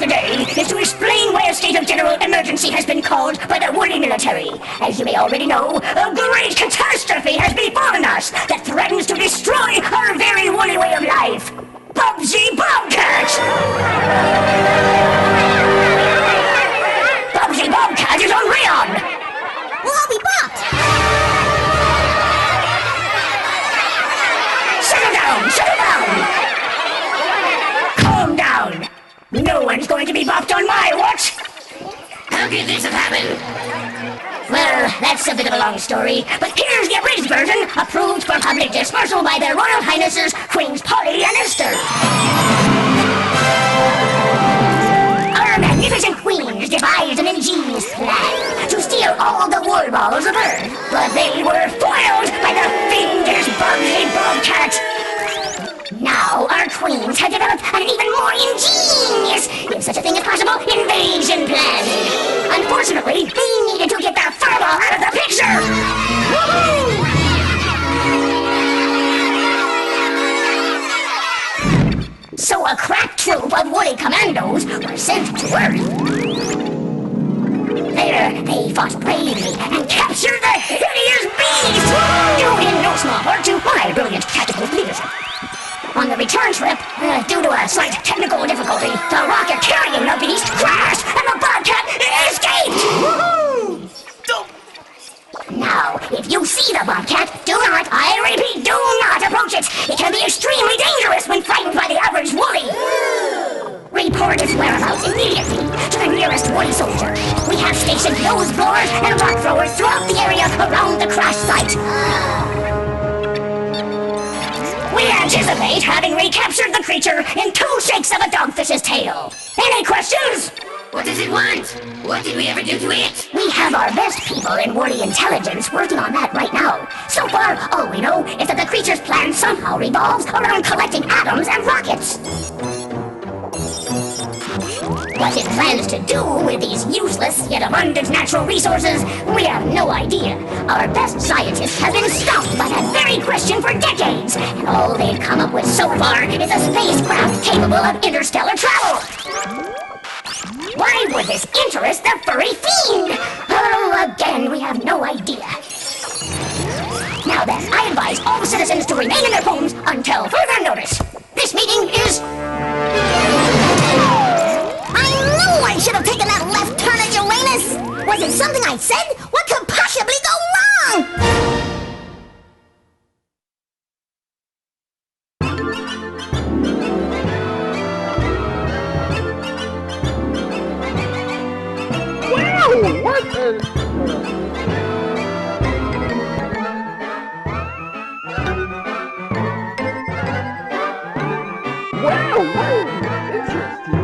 today is to explain why a state of general emergency has been called by the woolly military. As you may already know, a great catastrophe has befallen us that threatens to destroy our very woolly way of life. Bubsy Bobcat! Bubsy Bobcat is on Rayon! We'll all be bopped! Settle down! Settle down! Calm down! No one's going to be bopped on my watch! How could this have happened? Well, that's a bit of a long story, but here's the abridged version, approved for public dispersal by their Royal Highnesses, Queens Polly and Esther. Our magnificent queens devised an ingenious plan to steal all the wool balls of Earth, but they were foiled by the fiendish Bubsy Bobcat. Now, our queens have developed an even more ingenious, if such a thing is possible, invasion plan. Unfortunately, they needed to get the furball out of the picture! Woohoo! So a crack troop of woolly commandos were sent to Earth. There, they fought bravely and captured the hideous beast! Due in no small part to my brilliant tactical leadership. On the return trip, due to a slight technical difficulty, the rocket carrying the beast crashed and the Bobcat escaped! Woohoo! Now, if you see the Bobcat, do not, I repeat, do not approach it! It can be extremely dangerous when frightened by the average woolly! Report its whereabouts immediately to the nearest woolly soldier. We have stationed nose blowers and rock throwers throughout the area around the crash site. We anticipate having recaptured the creature in 2 shakes of a dogfish's tail. Any questions? What does it want? What did we ever do to it? We have our best people in woolly intelligence working on that right now. So far, all we know is that the creature's plan somehow revolves around collecting atoms and rockets. What it plans to do with these useless yet abundant natural resources, we have no idea. Our best scientists have been stumped by that very question for decades, and all they've come up with so far is a spacecraft capable of interstellar travel. Why would this interest the furry fiend? Oh, again, we have no idea. Now then, I advise all citizens to remain in their homes until further notice. This meeting is... I should have taken that left turn at Uranus! Was it something I said? What could possibly go wrong? Wow! What the... Wow! Interesting.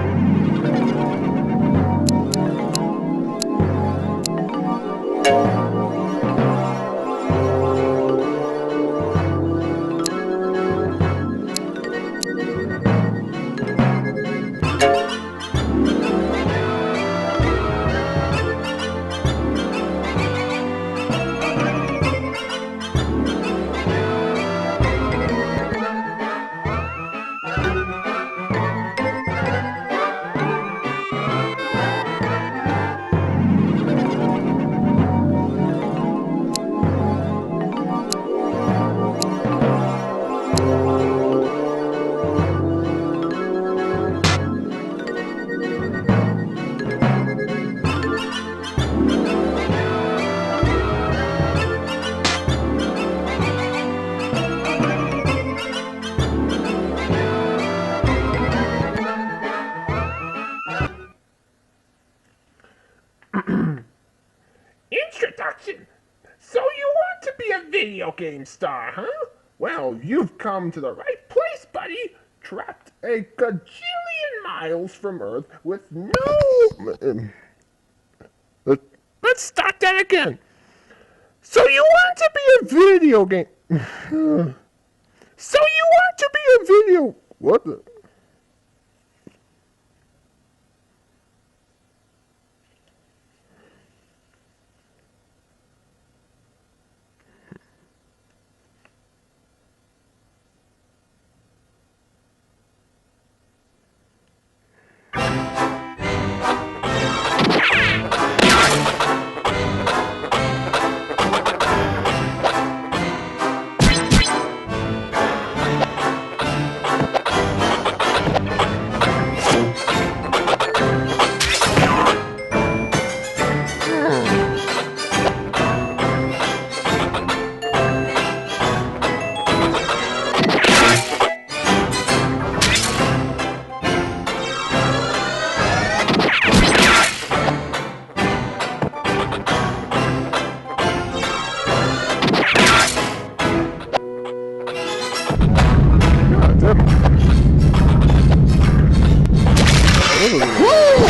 Introduction. So you want to be a video game star, huh? Well, you've come to the right place, buddy. Trapped a gajillion miles from Earth with no... Let's start that again. So you want to be a video game... So you want to be a video... What the...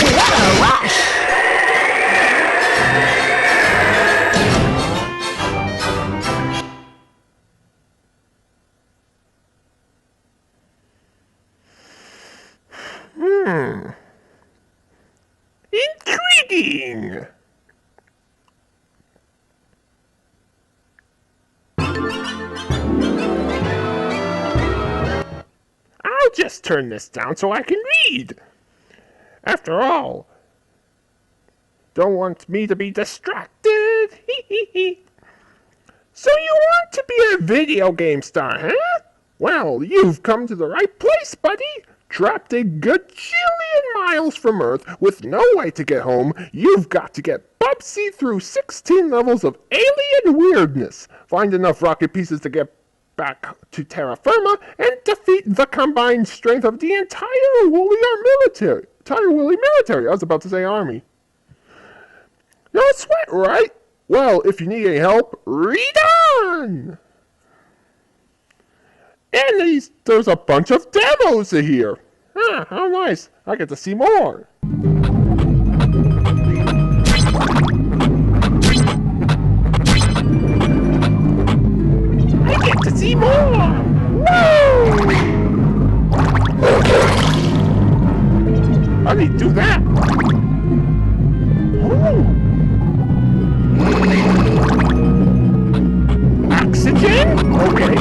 what a rush! Intriguing! I'll just turn this down so I can read. After all, don't want me to be distracted. So you want to be a video game star, huh? Well, you've come to the right place, buddy. Trapped a gajillion miles from Earth with no way to get home, you've got to get Bubsy through 16 levels of alien weirdness, find enough rocket pieces to get back to terra firma, and defeat the combined strength of the entire woolly military. I was about to say army. No sweat, right? Well, if you need any help, read on! And there's a bunch of demos here. Ah, how nice. I get to see more. I get to see more. Woo! How do you do that? Oh. Oxygen? Okay.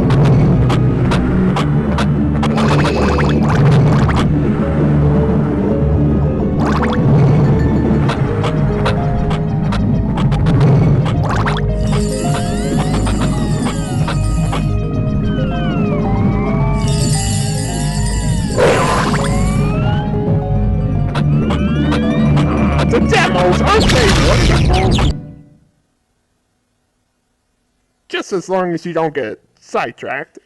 The demos, aren't they wonderful? Just as long as you don't get sidetracked.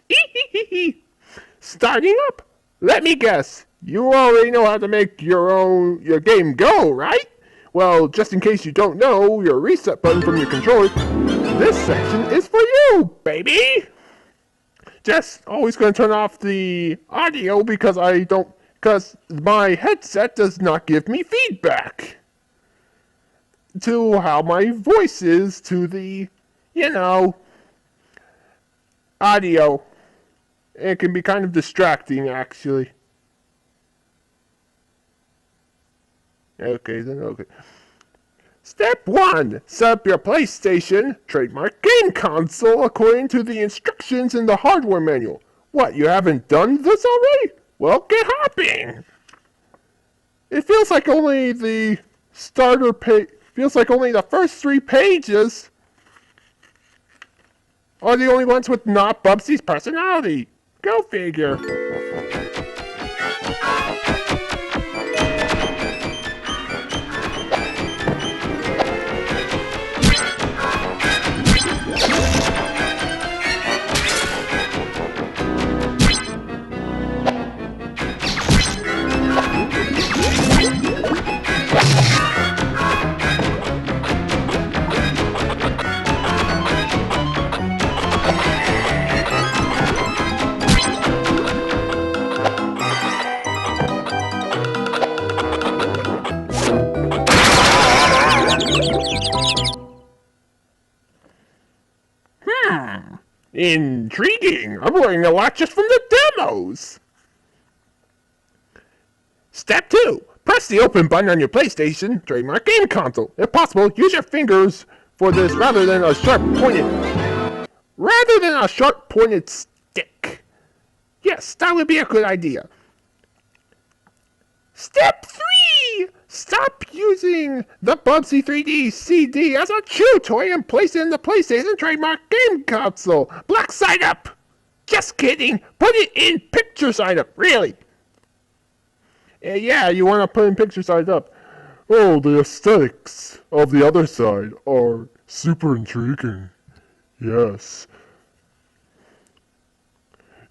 Starting up. Let me guess. You already know how to make your game go, right? Well, just in case you don't know your reset button from your controller, this section is for you, baby. Just always going to turn off the audio because my headset does not give me feedback to how my voice is to the, audio. It can be kind of distracting, actually. Okay. Step 1. Set up your PlayStation trademark game console according to the instructions in the hardware manual. What, you haven't done this already? Well, get hopping! It feels like only the starter page... Feels like only the first 3 pages are the only ones with not Bubsy's personality. Go figure. Intriguing. I'm learning a lot just from the demos. Step 2. Press the open button on your PlayStation trademark game console. If possible, use your fingers for this rather than a sharp pointed stick. Yes, that would be a good idea. Step 3. Stop using the Bubsy 3D CD as a chew toy and place it in the PlayStation trademark game console. Black side up. Just kidding. Put it in picture side up. Really. Yeah, you want to put in picture side up. Oh, the aesthetics of the other side are super intriguing. Yes.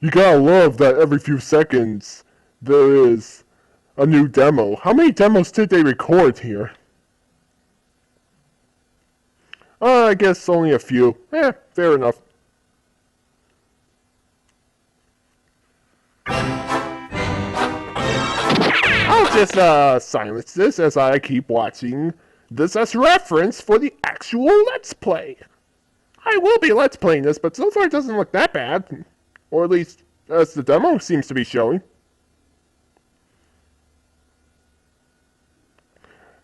You gotta love that every few seconds there is a new demo. How many demos did they record here? I guess only a few. Fair enough. I'll just silence this as I keep watching this as reference for the actual Let's Play. I will be Let's Playing this, but so far it doesn't look that bad. Or at least, as the demo seems to be showing.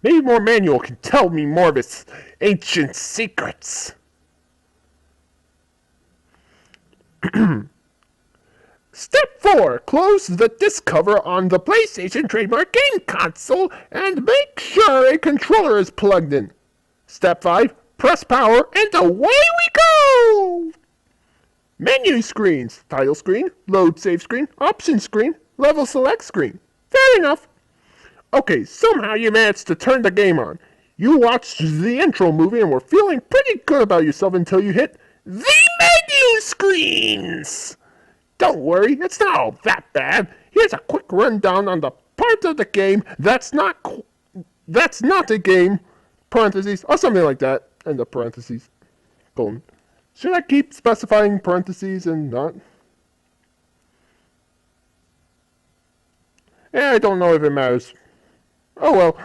Maybe more manual can tell me more of its ancient secrets. Step 4. Close the disc cover on the PlayStation trademark game console and make sure a controller is plugged in. Step 5. Press power and away we go! Menu screens. Title screen, load save screen, option screen, level select screen. Fair enough. Okay, somehow you managed to turn the game on. You watched the intro movie and were feeling pretty good about yourself until you hit the menu screens! Don't worry, it's not all that bad. Here's a quick rundown on the part of the game that's not a game, parentheses, or something like that, end of parentheses, colon. Should I keep specifying parentheses and not? I don't know if it matters. Oh well.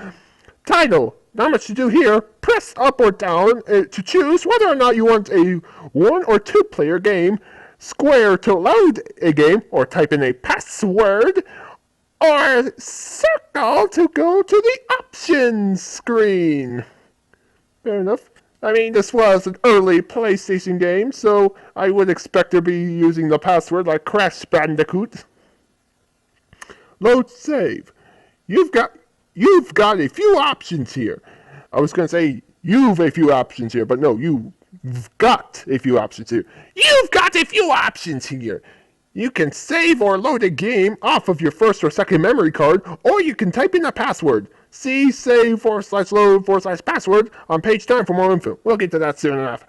Title. Not much to do here. Press up or down to choose whether or not you want a 1 or 2 player game, square to load a game, or type in a password, or circle to go to the options screen. Fair enough. I mean, this was an early PlayStation game, so I would expect to be using the password like Crash Bandicoot. Load save. You've got a few options here. I was going to say you've a few options here, but no, you've got a few options here. You've got a few options here. You can save or load a game off of your first or second memory card, or you can type in a password. See save/load/password on page 9 for more info. We'll get to that soon enough.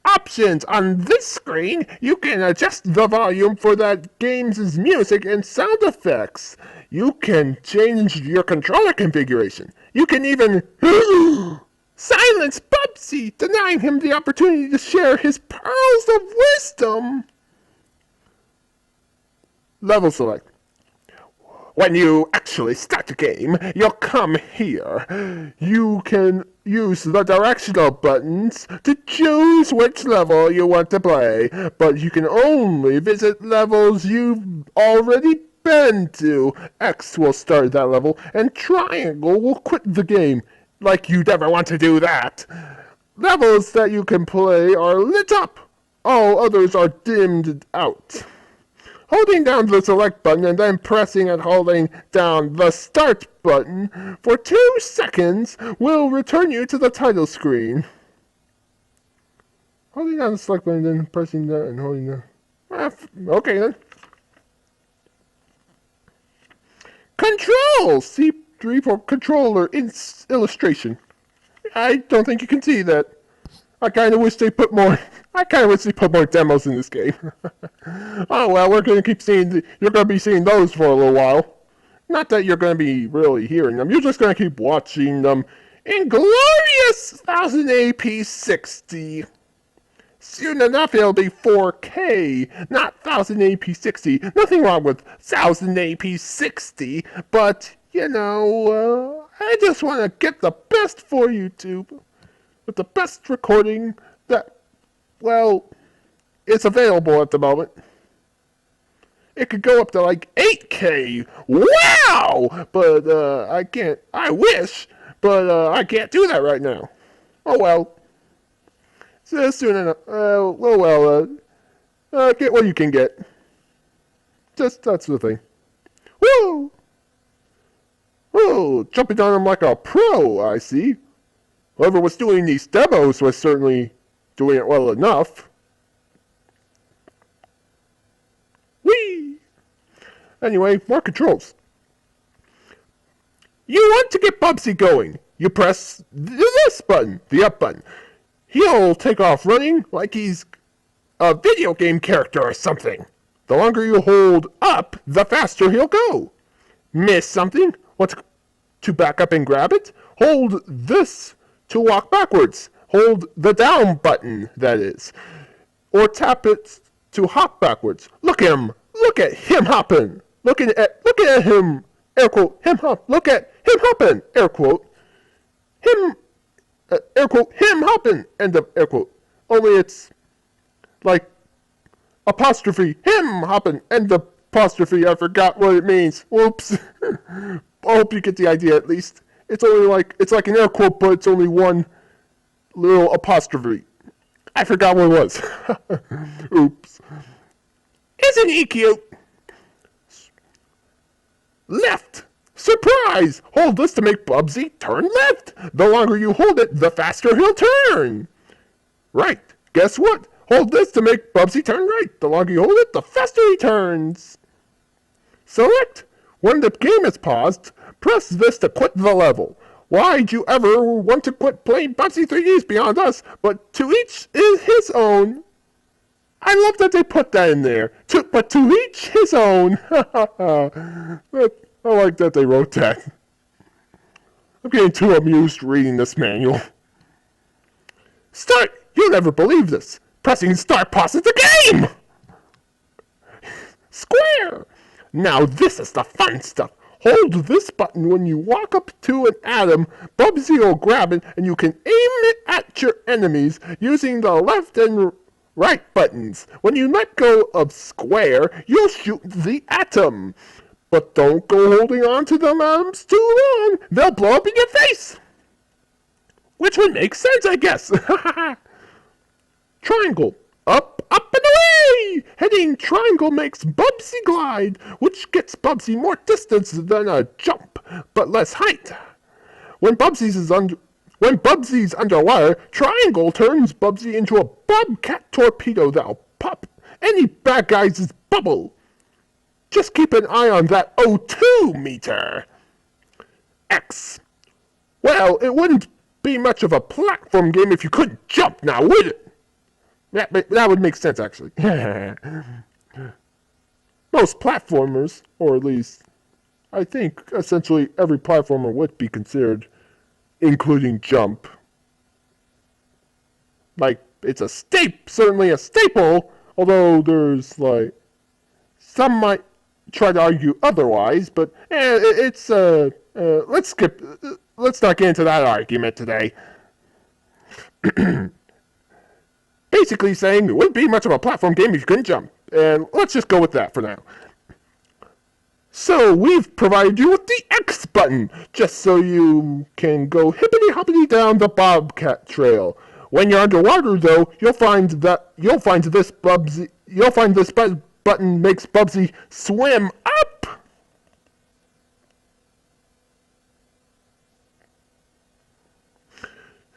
Options. On this screen, you can adjust the volume for that game's music and sound effects. You can change your controller configuration. You can even silence Bubsy, denying him the opportunity to share his pearls of wisdom. Level select. When you actually start the game, you'll come here. You can use the directional buttons to choose which level you want to play, but you can only visit levels you've already been to. X will start that level, and triangle will quit the game. Like you'd ever want to do that. Levels that you can play are lit up. All others are dimmed out. Holding down the select button and then pressing and holding down the start button for 2 seconds will return you to the title screen. Holding down the select button and then pressing that and holding down. Okay then. Controls! See 3 for controller illustration. I don't think you can see that. I kind of wish they put more demos in this game. Oh well, we're going to keep seeing, you're going to be seeing those for a little while. Not that you're going to be really hearing them, you're just going to keep watching them in glorious 1080p 60. Soon enough it'll be 4K, not 1080p 60. Nothing wrong with 1080p 60, but, you know, I just want to get the best for YouTube. With the best recording that, well, it's available at the moment. It could go up to like 8K. Wow! But I can't. I wish, but I can't do that right now. Oh well. So soon enough. Get what you can get. Just that's the thing. Woo! Whoa! Jumping on them like a pro. I see. Whoever was doing these demos was certainly doing it well enough. Whee! Anyway, more controls. You want to get Bubsy going. You press this button, the up button. He'll take off running like he's a video game character or something. The longer you hold up, the faster he'll go. Miss something? Want to back up and grab it? Hold this to walk backwards. Hold the down button, that is. Or tap it to hop backwards. Look at him. Look at him hopping. Look at him air quote, him hop, look at him hopping, air quote, him, air quote, him hopping, end of air quote. Only it's like apostrophe, him hopping, end of apostrophe. I forgot what it means. Whoops. I hope you get the idea at least. It's only like, it's like an air quote, but it's only one little apostrophe. I forgot what it was. Oops. Isn't he cute? Left. Surprise! Hold this to make Bubsy turn left. The longer you hold it, the faster he'll turn. Right. Guess what? Hold this to make Bubsy turn right. The longer you hold it, the faster he turns. Select. When the game is paused, press this to quit the level. Why'd you ever want to quit playing Bubsy 3D's Beyond Us? But to each is his own. I love that they put that in there. But to each his own. I like that they wrote that. I'm getting too amused reading this manual. Start! You'll never believe this. Pressing start pauses the game! Square! Now this is the fun stuff. Hold this button when you walk up to an atom, Bubsy will grab it, and you can aim it at your enemies using the left and right buttons. When you let go of square, you'll shoot the atom. But don't go holding on to them atoms too long. They'll blow up in your face. Which would make sense, I guess. Triangle. Up, up, and away! Heading triangle makes Bubsy glide, which gets Bubsy more distance than a jump, but less height. When Bubsy's underwater, triangle turns Bubsy into a bobcat torpedo that'll pop any bad guy's bubble. Just keep an eye on that O2 meter. X. Well, it wouldn't be much of a platform game if you couldn't jump now, would it? That would make sense, actually. Most platformers, or at least, I think, essentially every platformer would be considered, including jump. Like, it's a certainly a staple, although there's, like, some might try to argue otherwise, but let's not get into that argument today. Basically saying it wouldn't be much of a platform game if you couldn't jump. And let's just go with that for now. So we've provided you with the X button, just so you can go hippity-hoppity down the Bobcat trail. When you're underwater, though, you'll find this button makes Bubsy swim up.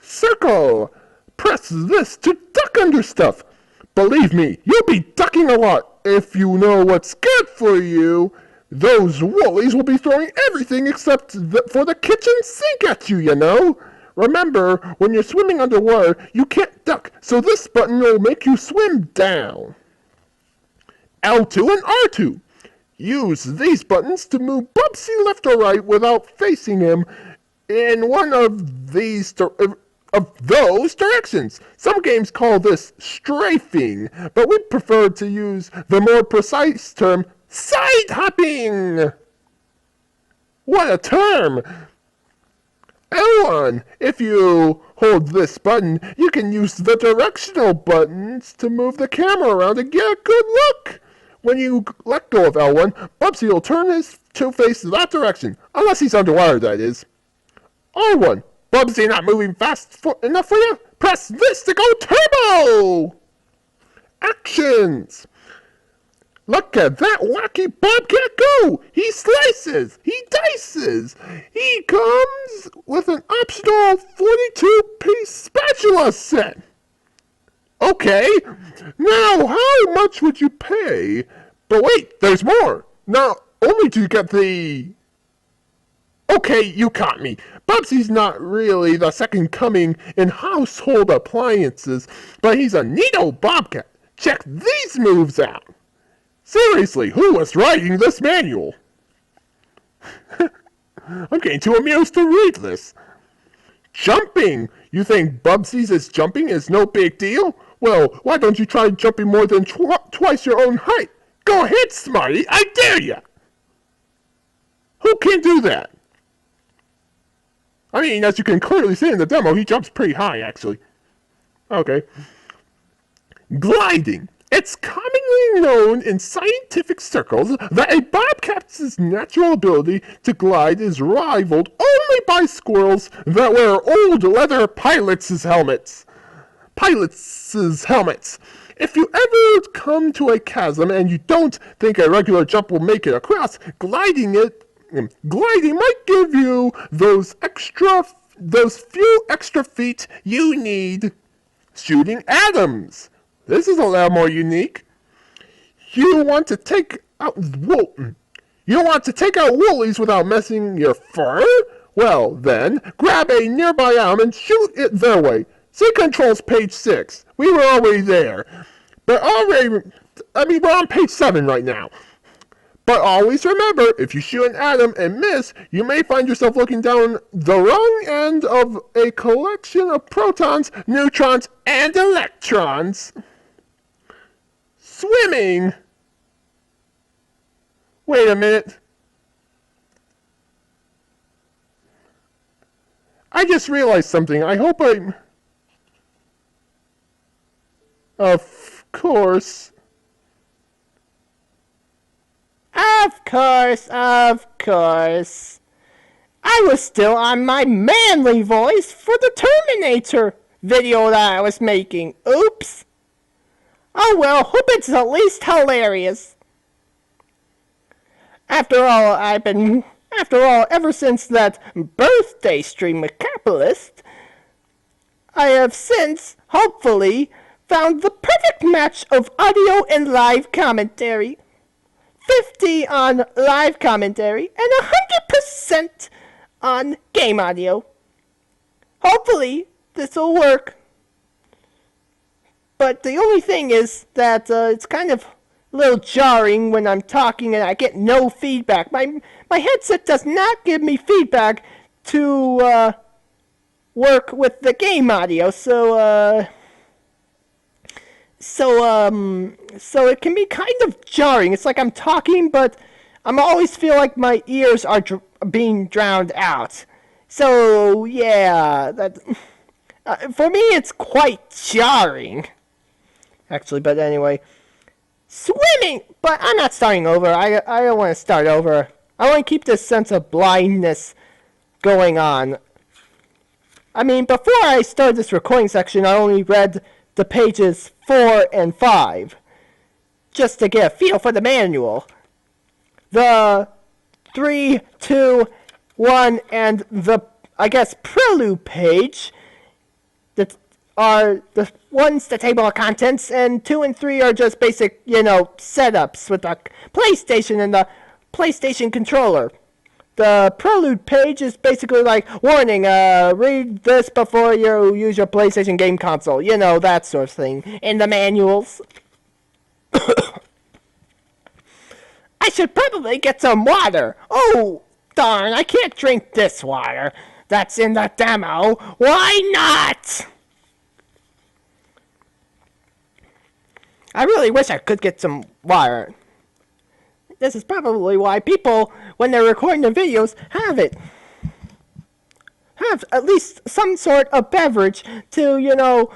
Circle. Press this to duck under stuff. Believe me, you'll be ducking a lot if you know what's good for you. Those woolies will be throwing everything except for the kitchen sink at you, you know. Remember, when you're swimming underwater, you can't duck, so this button will make you swim down. L2 and R2. Use these buttons to move Bubsy left or right without facing him in one of those directions. Some games call this strafing, but we prefer to use the more precise term, side hopping. What a term! L1. If you hold this button, you can use the directional buttons to move the camera around and get a good look. When you let go of L1, Bubsy will turn to face that direction, unless he's underwater, that is. R1. Bubsy not moving fast enough for you? Press this to go turbo! Actions! Look at that wacky bobcat go! He slices! He dices! He comes with an optional 42-piece spatula set! Okay, now how much would you pay? But wait, there's more! Not only do you get the... Okay, you caught me. Bubsy's not really the second coming in household appliances, but he's a neato bobcat. Check these moves out. Seriously, who was writing this manual? I'm getting too amused to read this. Jumping! You think Bubsy's jumping is no big deal? Well, why don't you try jumping more than twice your own height? Go ahead, Smarty, I dare ya! Who can do that? I mean, as you can clearly see in the demo, he jumps pretty high, actually. Okay. Gliding. It's commonly known in scientific circles that a bobcat's natural ability to glide is rivaled only by squirrels that wear old leather pilots' helmets. If you ever come to a chasm and you don't think a regular jump will make it across, gliding might give you those few extra feet you need. Shooting atoms. This is a lot more unique. You want to take out woolies without messing your fur? Well, then, grab a nearby atom and shoot it their way. See controls page 6. We were already there. We're on page 7 right now. But always remember, if you shoot an atom and miss, you may find yourself looking down the wrong end of a collection of protons, neutrons, and electrons. Swimming! Wait a minute. I just realized something. I hope I'm... Of course. Of course. I was still on my manly voice for the Terminator video that I was making. Oops. Oh well, hope it's at least hilarious. After all, ever since that birthday stream with Capitalist, I have since, hopefully, found the perfect match of audio and live commentary. 50 on live commentary and 100% on game audio. Hopefully, this will work. But the only thing is that it's kind of a little jarring when I'm talking and I get no feedback. My headset does not give me feedback to work with the game audio, so it can be kind of jarring. It's like I'm talking, but I always feel like my ears are being drowned out. So yeah, that for me it's quite jarring. Actually, but anyway, swimming. But I'm not starting over. I don't want to start over. I want to keep this sense of blindness going on. I mean, before I started this recording section, I only read the pages 4 and 5, just to get a feel for the manual. The 3, 2, 1, and the, I guess, prelude page that are the one's the table of contents, and 2 and 3 are just basic, setups with the PlayStation and the PlayStation controller. The prelude page is basically like, warning, read this before you use your PlayStation game console. That sort of thing. In the manuals. I should probably get some water. Oh, darn, I can't drink this water. That's in the demo. Why not? I really wish I could get some water. This is probably why people, when they're recording their videos, have at least some sort of beverage to,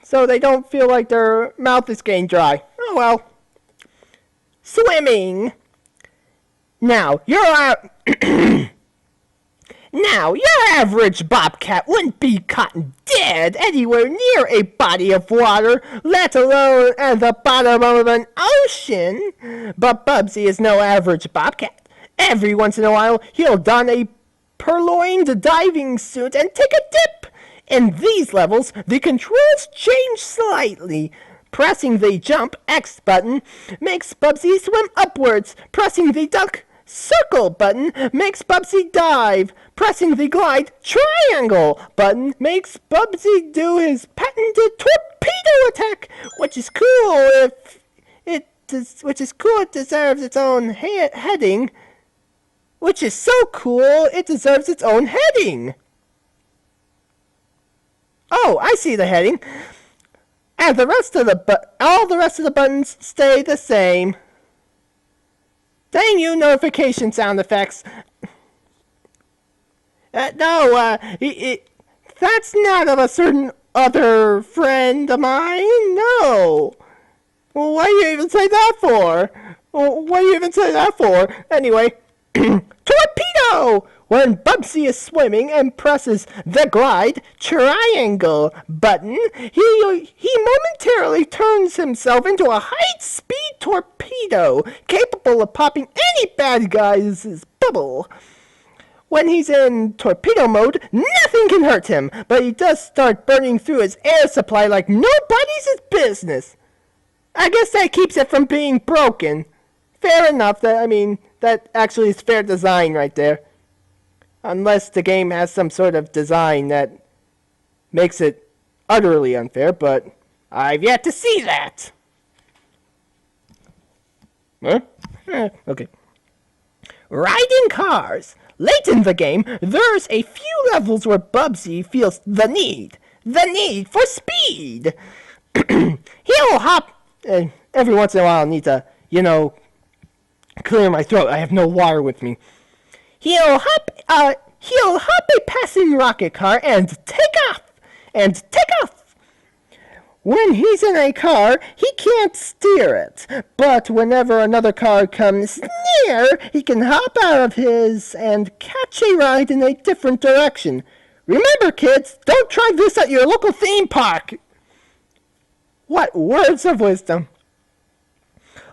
so they don't feel like their mouth is getting dry. Oh well. Swimming. Now, your average bobcat wouldn't be caught dead anywhere near a body of water, let alone at the bottom of an ocean. But Bubsy is no average bobcat. Every once in a while, he'll don a purloined diving suit and take a dip. In these levels, the controls change slightly. Pressing the jump X button makes Bubsy swim upwards. Pressing the duck circle button makes Bubsy dive. Pressing the glide triangle button makes Bubsy do his patented torpedo attack, which is cool. It deserves its own heading. Which is so cool, it deserves its own heading. Oh, I see the heading. And all the rest of the buttons stay the same. Dang you, notification sound effects. No, that's not of a certain other friend of mine. No. Well, what do you even say that for? Anyway, torpedo! When Bubsy is swimming and presses the glide triangle button, he momentarily turns himself into a high-speed torpedo, capable of popping any bad guy's bubble. When he's in torpedo mode, nothing can hurt him, but he does start burning through his air supply like nobody's business. I guess that keeps it from being broken. Fair enough. That actually is fair design right there. Unless the game has some sort of design that makes it utterly unfair, but I've yet to see that. Huh? Okay. Riding cars. Late in the game, there's a few levels where Bubsy feels the need for speed. He'll hop. Every once in a while, I need to, clear my throat. I have no water with me. He'll hop a passing rocket car and take off. When he's in a car, he can't steer it. But whenever another car comes near, he can hop out of his and catch a ride in a different direction. Remember, kids, don't try this at your local theme park. What words of wisdom.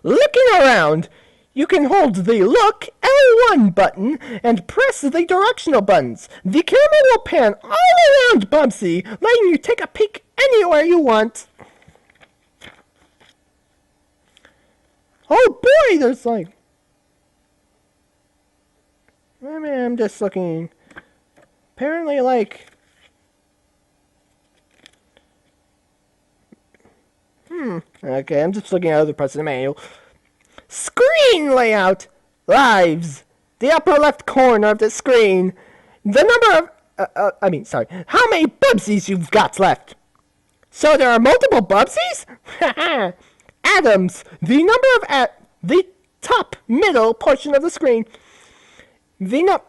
Looking around, you can hold the Look L1 button and press the directional buttons. The camera will pan all around Bubsy, letting you take a peek anywhere you want. Oh boy, there's I'm just looking. Apparently, Okay, I'm just looking at other parts of the manual. Screen layout. Lives. The upper left corner of the screen. The number of... how many Bubsies you've got left? So there are multiple Bubsies? Atoms. The number of... the top middle portion of the screen. It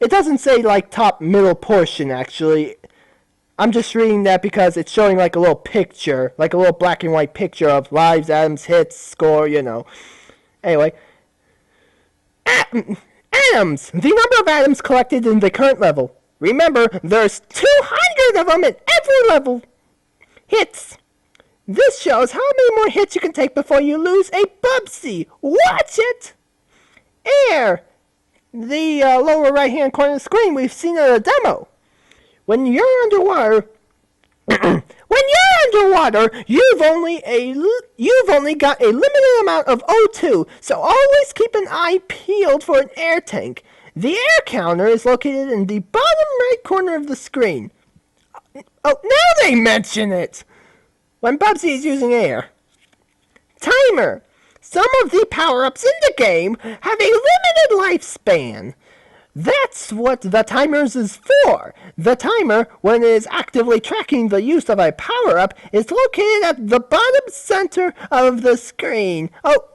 doesn't say, top middle portion, actually. I'm just reading that because it's showing a little picture, a little black and white picture of lives, atoms, hits, score, Anyway. Atoms! The number of atoms collected in the current level. Remember, there's 200 of them in every level. Hits. This shows how many more hits you can take before you lose a Bubsy. Watch it! Air. The lower right-hand corner of the screen, we've seen in a demo. When you're underwater, you've only got a limited amount of O2, so always keep an eye peeled for an air tank. The air counter is located in the bottom right corner of the screen. Oh, now they mention it! When Bubsy is using air. Timer. Some of the power-ups in the game have a limited lifespan. That's what the timers is for. The timer, when it is actively tracking the use of a power-up, is located at the bottom center of the screen. Oh,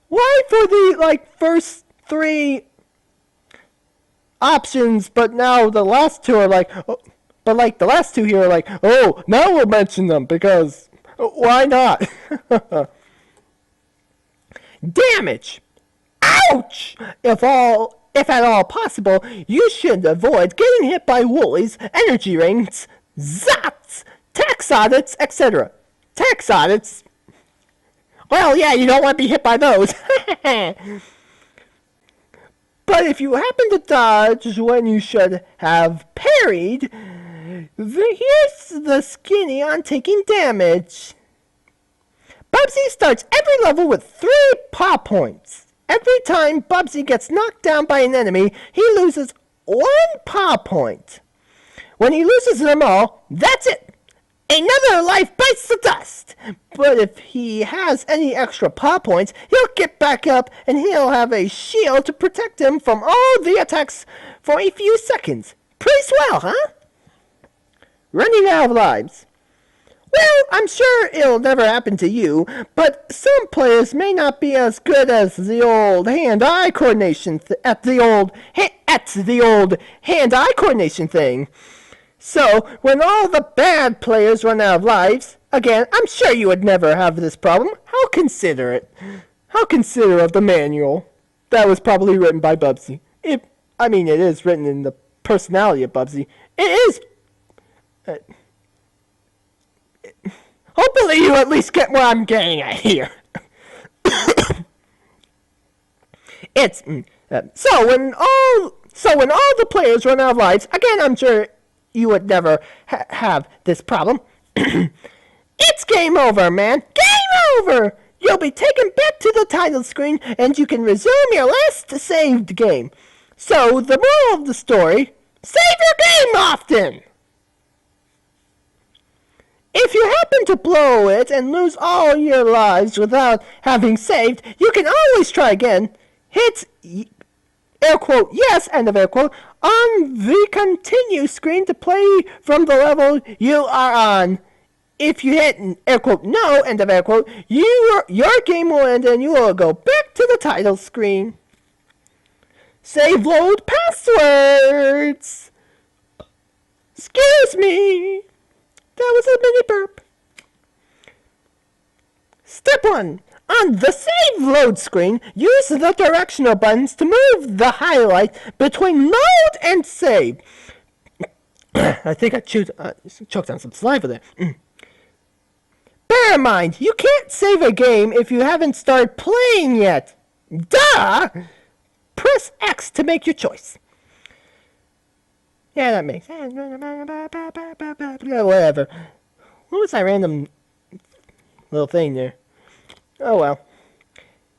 why for the, first three options, but now the last two are the last two here are oh, now we'll mention them, because why not? Damage. Ouch! If at all possible, you should avoid getting hit by woolies, energy rings, zaps, tax audits, etc. Tax audits? Well, yeah, you don't want to be hit by those. But if you happen to dodge when you should have parried, here's the skinny on taking damage. Bubsy starts every level with 3 paw points. Every time Bubsy gets knocked down by an enemy, he loses 1 paw point. When he loses them all, that's it. Another life bites the dust. But if he has any extra paw points, he'll get back up and he'll have a shield to protect him from all the attacks for a few seconds. Pretty swell, huh? Running out of lives. Well, I'm sure it'll never happen to you, but some players may not be as good as the old hand-eye coordination at the old hand-eye coordination thing. So, when all the bad players run out of lives, again, I'm sure you would never have this problem. How considerate. How considerate of the manual. That was probably written by Bubsy. It is written in the personality of Bubsy. It is... hopefully you at least get what I'm getting at here. So when all the players run out of lives, again, I'm sure you would never have this problem. It's game over, man. Game over! You'll be taken back to the title screen, and you can resume your last saved game. So, the moral of the story, save your game often! If you happen to blow it and lose all your lives without having saved, you can always try again. Hit, air quote, yes, end of air quote, on the continue screen to play from the level you are on. If you hit, air quote, no, end of air quote, your game will end and you will go back to the title screen. Save load passwords. Excuse me. That was a mini burp. Step 1. On the save load screen, use the directional buttons to move the highlight between load and save. I think I choked on some saliva there. Bear in mind, you can't save a game if you haven't started playing yet. Duh! Press X to make your choice. Yeah, that makes sense. Whatever. What was that random little thing there? Oh well.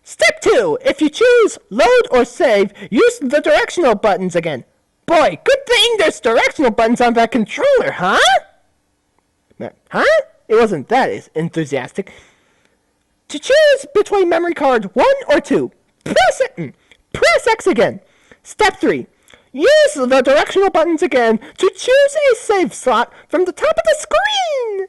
Step 2. If you choose load or save, use the directional buttons again. Boy, good thing there's directional buttons on that controller, huh? Huh? It wasn't that enthusiastic. To choose between memory card 1 or 2, press X again. Step 3. Use the directional buttons again to choose a save slot from the top of the screen.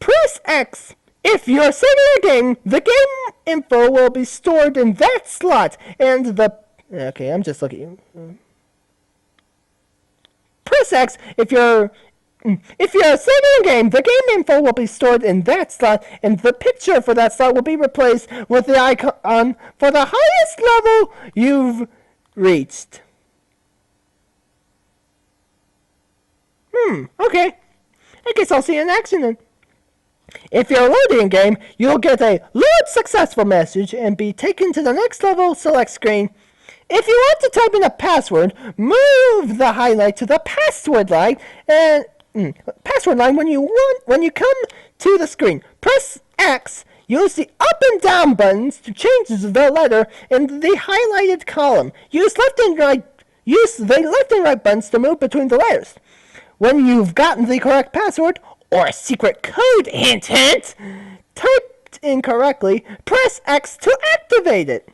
Press X. If you're saving a game, the game info will be stored in that slot, and the... Okay, I'm just looking. Press X if you're saving a game, the game info will be stored in that slot, and the picture for that slot will be replaced with the icon for the highest level you've reached. Okay. I guess I'll see you in action then. If you're loading a game, you'll get a load successful message and be taken to the next level select screen. If you want to type in a password, move the highlight to the password line and when you come to the screen. Press X. Use the up and down buttons to change the letter in the highlighted column. Use the left and right buttons to move between the letters. When you've gotten the correct password or a secret code, hint, typed incorrectly, press X to activate it.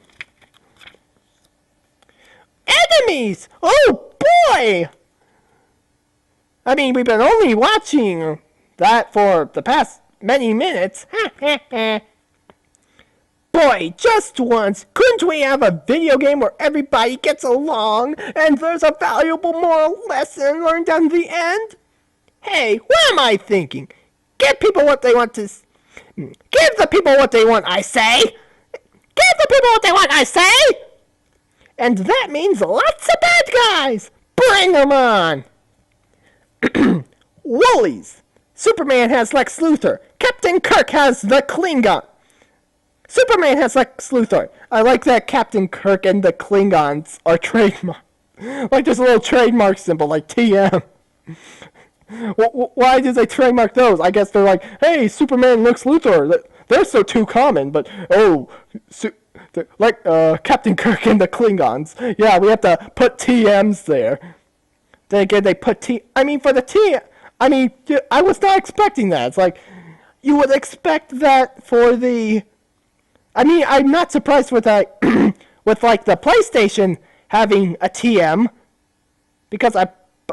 Enemies! Oh boy! I mean, we've been only watching that for the past many minutes. Boy, just once, couldn't we have a video game where everybody gets along and there's a valuable moral lesson learned at the end? Hey, what am I thinking? Give people what they want, I say! Give the people what they want, I say! And that means lots of bad guys! Bring them on! Woolies. Superman has Lex Luthor. Captain Kirk has the Klingon. Superman has Lex Luthor. I like that Captain Kirk and the Klingons are trademark. Like there's a little trademark symbol like TM. Why did they trademark those? I guess they're like, hey, Superman and Lex Luthor, they're so too common, but Captain Kirk and the Klingons. Yeah, we have to put TMs there. Then again, they put I was not expecting that. It's like, you would expect that for the... I'm not surprised with that, with like the PlayStation having a TM, because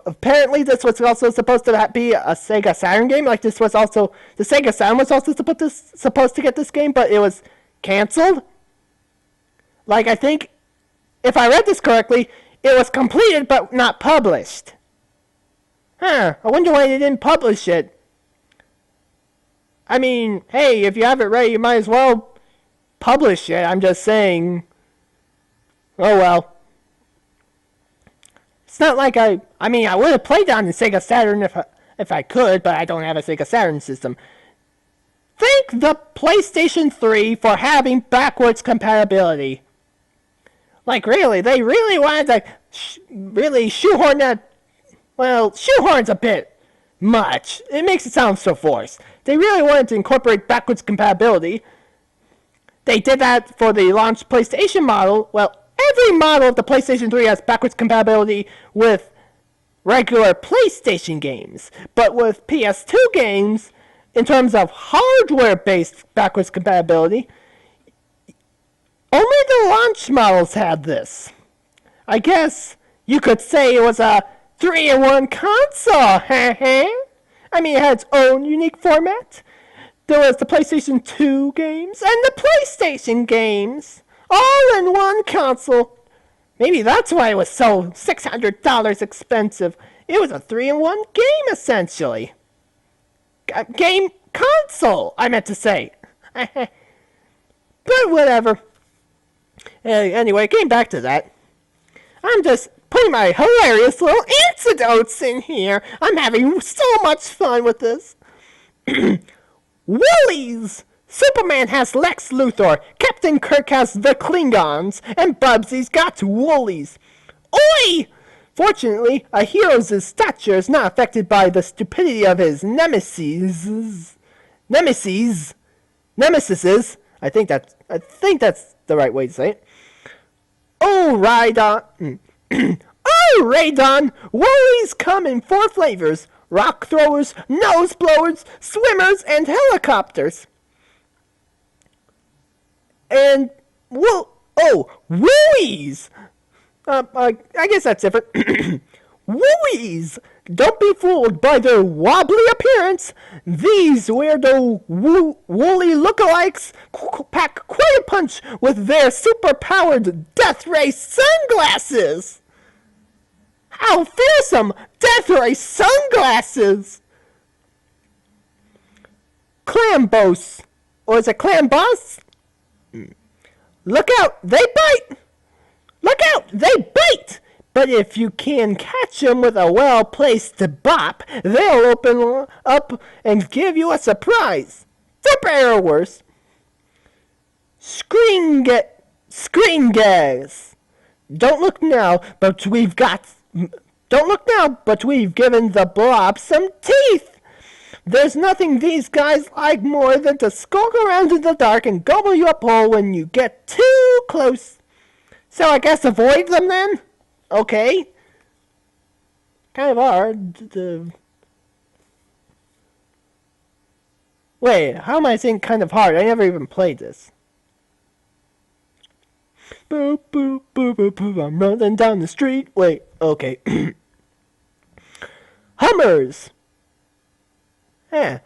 apparently this was also supposed to be a Sega Saturn game. Like this was also the Sega Saturn was also supposed to get this game, but it was canceled. Like I think, if I read this correctly, it was completed but not published. Huh? I wonder why they didn't publish it. I mean, hey, if you have it ready, you might as well publish it. I'm just saying. Oh well. It's not like I would have played on the Sega Saturn if I could, but I don't have a Sega Saturn system. Thank the PlayStation 3 for having backwards compatibility. Like really, they really wanted to really shoehorn that. Well, shoehorn's a bit much. It makes it sound so forced. They really wanted to incorporate backwards compatibility. They did that for the launch PlayStation model. Well, every model of the PlayStation 3 has backwards compatibility with regular PlayStation games. But with PS2 games, in terms of hardware-based backwards compatibility, only the launch models had this. I guess you could say it was a 3-in-1 console, I mean, it had its own unique format. There was the PlayStation 2 games and the PlayStation games, all in one console. Maybe that's why it was so $600 expensive. It was a 3-in-1 game, essentially. Game console, I meant to say. But whatever. Anyway, getting back to that. I'm just putting my hilarious little anecdotes in here. I'm having so much fun with this. Woolies! Superman has Lex Luthor, Captain Kirk has the Klingons, and Bubsy's got Woolies. Oi! Fortunately, a hero's stature is not affected by the stupidity of his nemesis. I think that's the right way to say it. Oh, Rhydon. Oh, Raydon! Woolies come in 4 flavors: rock throwers, nose blowers, swimmers, and helicopters. And Woolies! I guess that's different. Woolies! Don't be fooled by their wobbly appearance. These weirdo woolly lookalikes pack quite a punch with their super-powered death ray sunglasses. How fearsome! Death ray sunglasses! Clambos. Or is it Clambos? Look out! They bite! Look out! They bite! But if you can catch them with a well-placed bop, they'll open up and give you a surprise. For better or worse. Screen gags. Don't look now, but we've given the blob some teeth. There's nothing these guys like more than to skulk around in the dark and gobble you up whole when you get too close. So I guess avoid them then? Okay. Kind of hard to... Wait, how am I saying kind of hard? I never even played this. Boop, boop, boop, boop, boop, I'm running down the street. Wait, okay. Hummers! Yeah.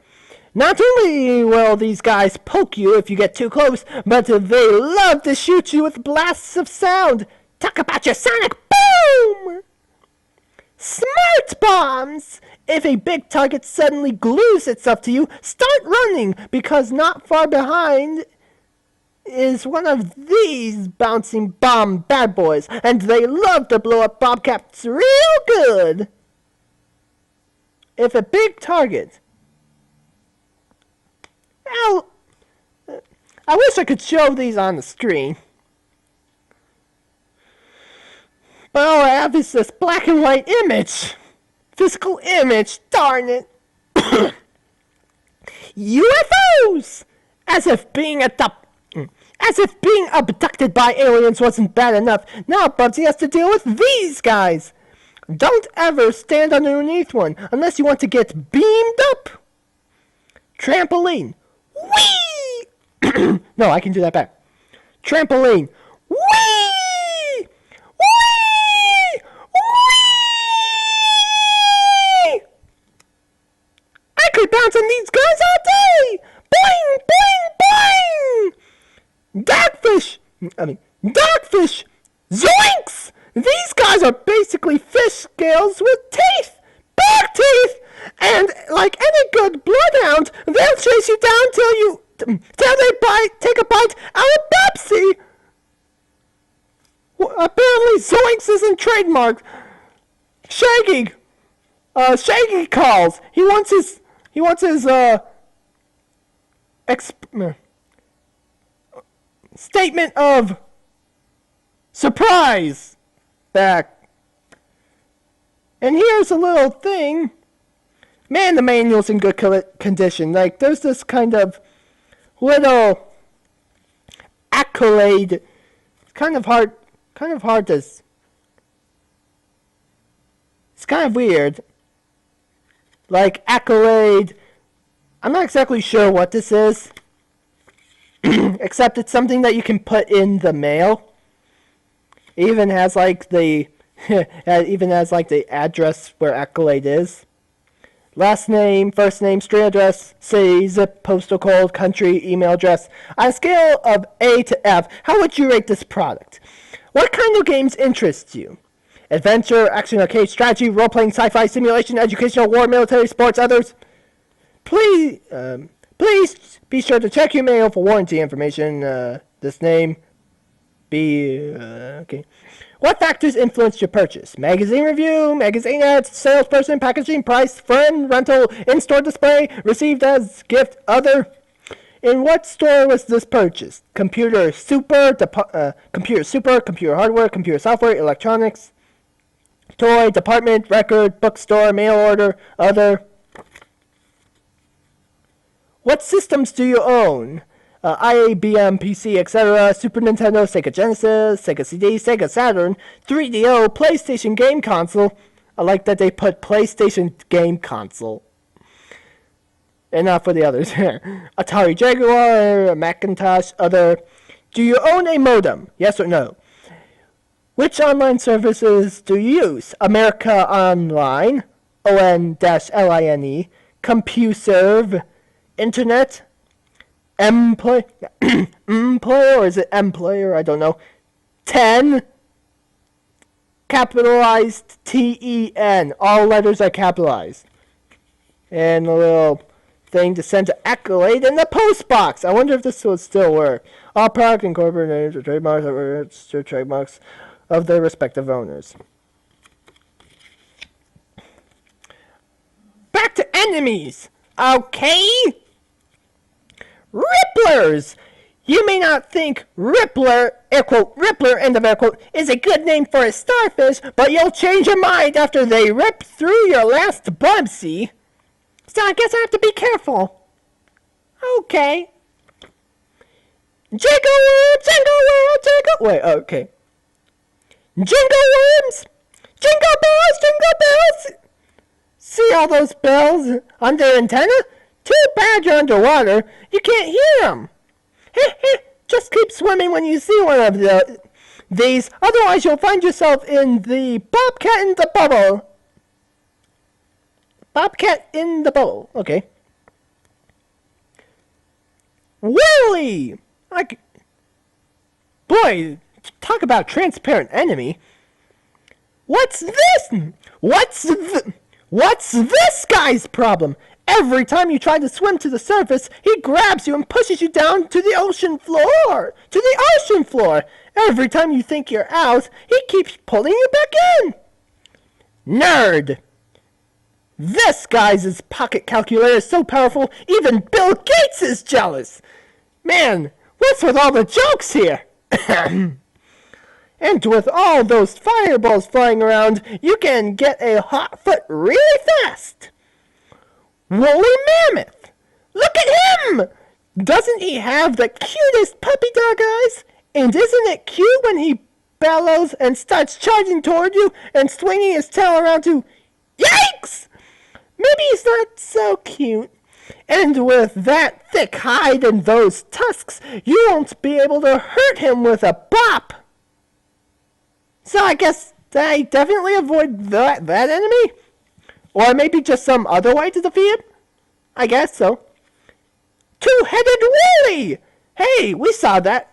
Not only will these guys poke you if you get too close, but they love to shoot you with blasts of sound. Talk about your sonic boom! Smart bombs! If a big target suddenly glues itself to you, start running, because not far behind is one of these bouncing bomb bad boys, and they love to blow up bobcats real good. If a big target... Well, I wish I could show these on the screen. But all I have is this black and white image. Physical image, darn it. UFOs! As if being abducted by aliens wasn't bad enough, now Bubsy has to deal with these guys. Don't ever stand underneath one unless you want to get beamed up. Trampoline. Whee! No, I can do that back. Trampoline. Whee! Whee! Whee! bounce on these guys all day! Boing, boing, boing! Dogfish! Zoinks! These guys are basically fish scales with teeth! Big teeth! And like any good bloodhound, they'll chase you down till they take a bite out of Bubsy! Apparently Zoinks isn't trademarked. Shaggy calls. He wants his statement of surprise back. And here's a little thing. Man, the manual's in good condition. Like, there's this kind of little accolade. It's kind of hard to... It's kind of weird. Like, accolade. I'm not exactly sure what this is. Except it's something that you can put in the mail. It even has like the the address where accolade is. Last name, first name, street address, city, zip, postal code, country, email address. On a scale of A to F, how would you rate this product? What kind of games interest you? Adventure, action, arcade, strategy, role-playing, sci-fi, simulation, educational, war, military, sports, others? Please be sure to check your mail for warranty information. This name. Okay. What factors influenced your purchase? Magazine review, magazine ads, salesperson, packaging, price, friend, rental, in-store display, received as gift, other. In what store was this purchased? Computer super, computer hardware, computer software, electronics, toy, department, record, bookstore, mail order, other. What systems do you own? IBM, PC, etc., Super Nintendo, Sega Genesis, Sega CD, Sega Saturn, 3DO, PlayStation Game Console. I like that they put PlayStation Game Console. And not for the others. Atari Jaguar, Macintosh, other. Do you own a modem? Yes or no? Which online services do you use? America Online, ON-LINE, CompuServe, Internet, Mplay, Mplay, or is it Mplayer? I don't know. 10, capitalized TEN. All letters are capitalized. And a little thing to send to Accolade in the post box. I wonder if this will still work. All product and corporate names or trademarks are registered trademarks of their respective owners. Back to enemies. Okay. Ripplers! You may not think Rippler, air quote, Rippler, end of air quote, is a good name for a starfish, but you'll change your mind after they rip through your last Bubsy. So I guess I have to be careful. Okay. Jingle worms, jingle worms, jingle... Wait, okay. Jingle worms! Jingle bells! See all those bells on their antenna? Too bad you're underwater. You can't hear them. Just keep swimming when you see one of these. Otherwise, you'll find yourself in the Bobcat in the Bubble. Bobcat in the Bubble. Okay. Willy! Boy, talk about transparent enemy. What's this? What's this guy's problem? Every time you try to swim to the surface, he grabs you and pushes you down to the ocean floor. Every time you think you're out, he keeps pulling you back in. Nerd. This guy's pocket calculator is so powerful, even Bill Gates is jealous. Man, what's with all the jokes here? And with all those fireballs flying around, you can get a hot foot really fast. Woolly Mammoth! Look at him! Doesn't he have the cutest puppy dog eyes? And isn't it cute when he bellows and starts charging toward you and swinging his tail around to... Yikes! Maybe he's not so cute. And with that thick hide and those tusks, you won't be able to hurt him with a bop. So I guess I definitely avoid that enemy? Or maybe just some other way to defeat it? I guess so. Two-headed Wooly! Hey, we saw that.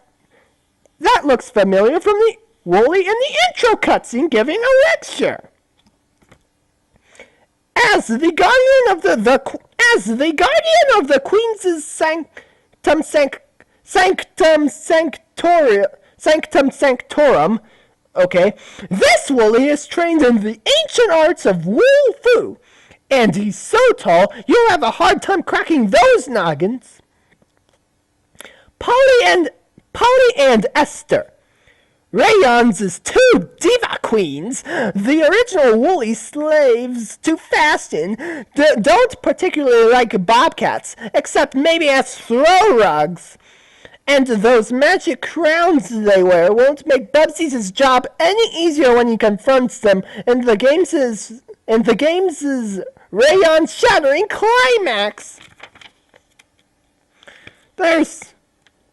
That looks familiar from the Wooly in the intro cutscene giving a lecture. As the guardian of the Queen's sanctum sanctorum, okay, this Wooly is trained in the ancient arts of Wu Fu, and he's so tall you'll have a hard time cracking those noggins. Polly and Esther, Rayon's two diva queens, the original Wooly slaves to fasten, don't particularly like bobcats, except maybe as throw rugs. And those magic crowns they wear won't make Bubsy's job any easier when he confronts them in the game's Rayon-shattering climax. There's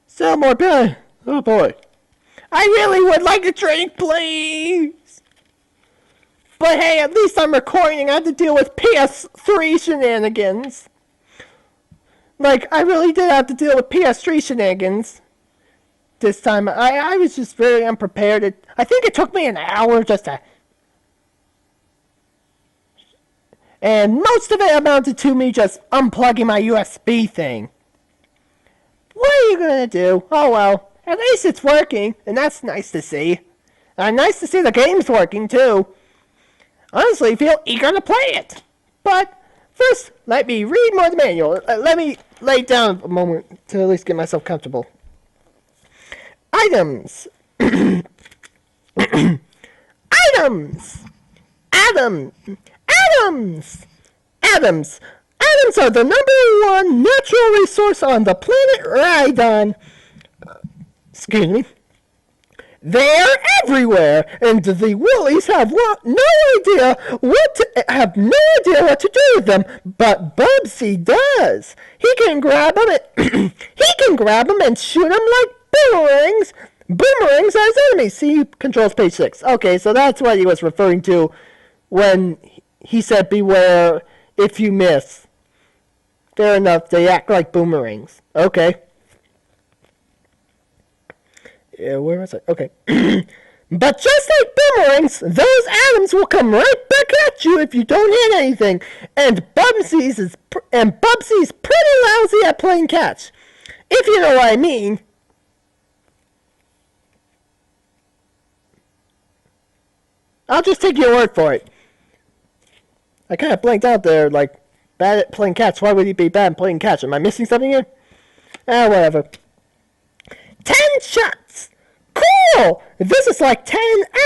still more bad. Oh boy. I really would like a drink, please. But hey, at least I'm recording. I have to deal with PS3 shenanigans. Like, I really did have to deal with PS3 shenanigans this time. I was just very unprepared. I think it took me an hour just to... And most of it amounted to me just unplugging my USB thing. What are you gonna do? Oh well, at least it's working, and that's nice to see. And nice to see the game's working too. Honestly, I feel eager to play it. But first, let me read more of the manual. Let me lay down a moment to at least get myself comfortable. Items. Items. Atoms are the #1 natural resource on the planet Rhydon. Excuse me. They're everywhere, and the Woolies have no idea what to do with them. But Bubsy does. He can grab them and shoot them like boomerangs. Boomerangs as enemies. See controls page 6. Okay, so that's what he was referring to when he said, "Beware if you miss." Fair enough. They act like boomerangs. Okay. Yeah, where was I? Okay. But just like boomerangs, those atoms will come right back at you if you don't hit anything. And Bubsy's pretty lousy at playing catch, if you know what I mean. I'll just take your word for it. I kind of blanked out there, like, bad at playing catch. Why would he be bad at playing catch? Am I missing something here? Whatever. 10 shots! Cool! This is like 10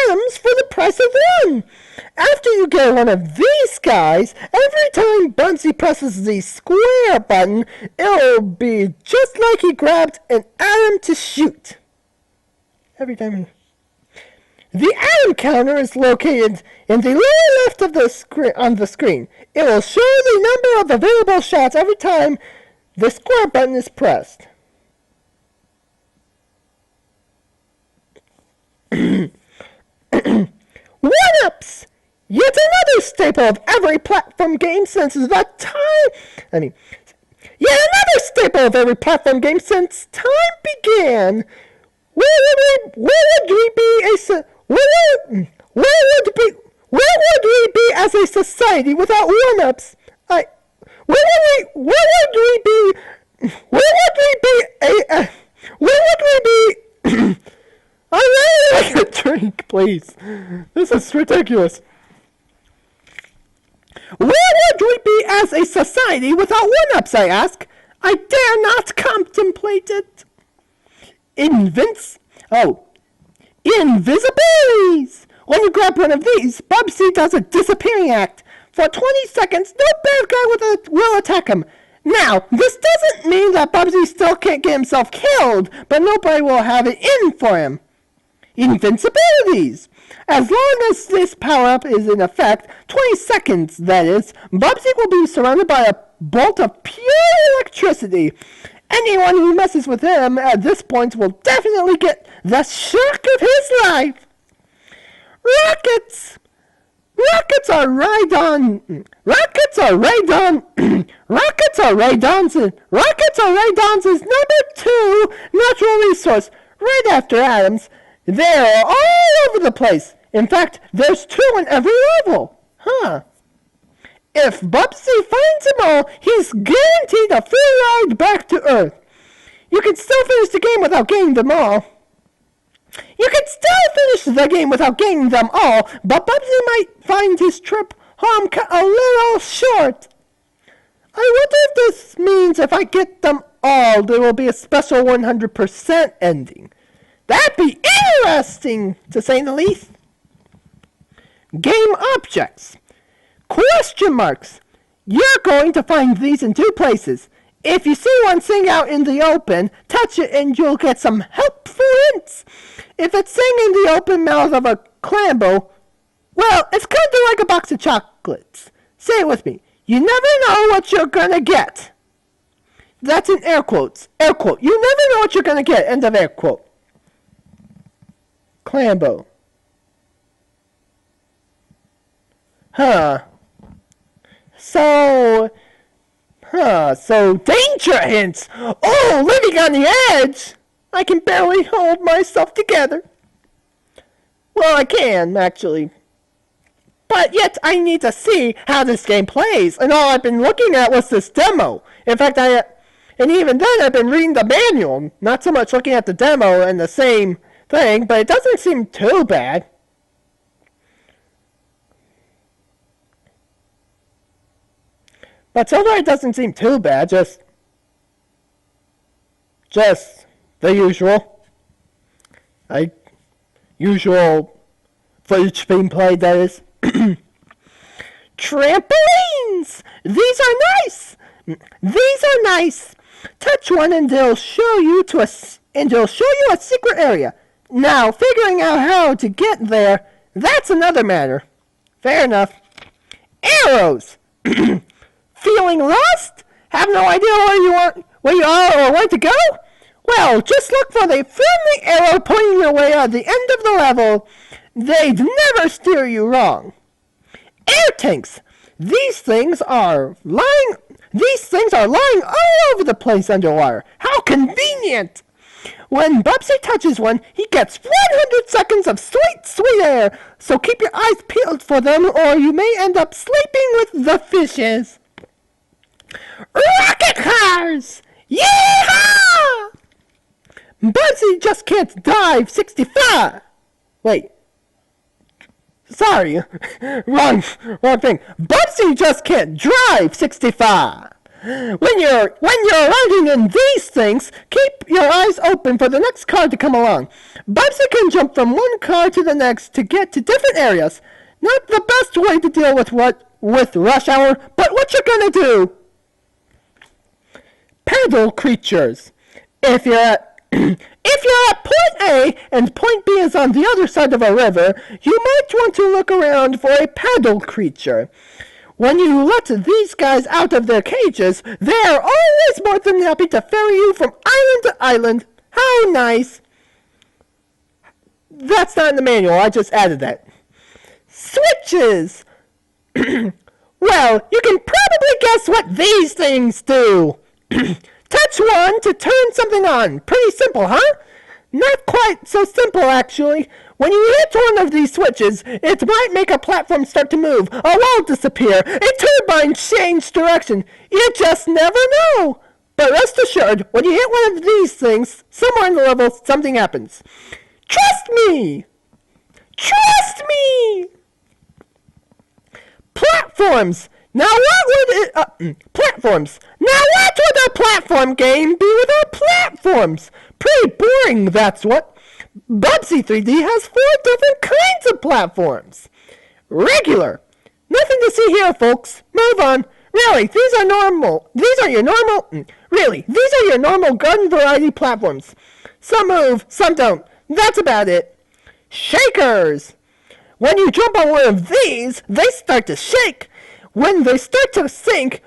atoms for the price of 1! After you get one of these guys, every time Bubsy presses the square button, it'll be just like he grabbed an atom to shoot. Every time he... The atom counter is located in the lower left of the screen. It will show the number of available shots every time the square button is pressed. One-ups! Yet another staple of every platform game since the time... Yet another staple of every platform game since time began. Where would we be as a society without one-ups? Where would we be? I really like a drink, please. This is ridiculous. Where would we be as a society without one-ups, I ask? I dare not contemplate it. Invisibilities! When you grab one of these, Bubsy does a disappearing act. For 20 seconds, no bad guy will attack him. Now, this doesn't mean that Bubsy still can't get himself killed, but nobody will have it in for him. Invincibilities! As long as this power-up is in effect, 20 seconds, that is, Bubsy will be surrounded by a bolt of pure electricity. Anyone who messes with him at this point will definitely get the shock of his life. Rockets! Rockets are radon. Rockets are radon. Rockets are radons is number 2 natural resource, right after atoms. They're all over the place. In fact, there's 2 in every level. Huh. If Bubsy finds them all, he's guaranteed a free ride back to Earth. You can still finish the game without getting them all. But Bubsy might find his trip home cut a little short. I wonder if this means if I get them all, there will be a special 100% ending. That'd be interesting, to say the least. Game objects. Question marks. You're going to find these in 2 places. If you see one sitting out in the open, touch it and you'll get some helpful hints. If it's sitting in the open mouth of a clambo, well, it's kind of like a box of chocolates. Say it with me. You never know what you're gonna get. That's in air quotes. Air quote. You never know what you're gonna get. End of air quote. Clambo. So danger hints. Oh, living on the edge. I can barely hold myself together. Well, I can, actually. But yet, I need to see how this game plays. And all I've been looking at was this demo. In fact, and even then, I've been reading the manual. Not so much looking at the demo and the same thing, but it doesn't seem too bad. But so far, it doesn't seem too bad. Just the usual. Usual footage being played, that is. Trampolines! These are nice! Touch one and they'll show you a secret area. Now, figuring out how to get there, that's another matter. Fair enough. Arrows! Feeling lost? Have no idea where you are or where to go? Well, just look for the friendly arrow pointing your way at the end of the level. They'd never steer you wrong. Air tanks. These things are lying all over the place underwater. How convenient! When Bubsy touches one, he gets 100 seconds of sweet air. So keep your eyes peeled for them, or you may end up sleeping with the fishes. Rocket cars! Yeehaw! Bubsy just can't dive 65. Wait. Sorry. Wrong thing. Bubsy just can't drive 65. When you're riding in these things, keep your eyes open for the next car to come along. Bubsy can jump from one car to the next to get to different areas. Not the best way to deal with rush hour, but what you're gonna do? Paddle creatures. If you're at point A and point B is on the other side of a river, you might want to look around for a paddle creature. When you let these guys out of their cages, they are always more than happy to ferry you from island to island. How nice. That's not in the manual, I just added that. Switches! Well, you can probably guess what these things do. Touch one to turn something on. Pretty simple, huh? Not quite so simple, actually. When you hit one of these switches, it might make a platform start to move, a wall disappear, a turbine change direction. You just never know. But rest assured, when you hit one of these things, somewhere in the level, something happens. Trust me! Trust me! Platforms! Now what would a platform game be without platforms? Pretty boring, that's what. Bubsy 3D has 4 different kinds of platforms. Regular. Nothing to see here, folks. Move on. Really, these are your normal garden variety platforms. Some move, some don't. That's about it. Shakers. When you jump on one of these, they start to shake. When they start to sink,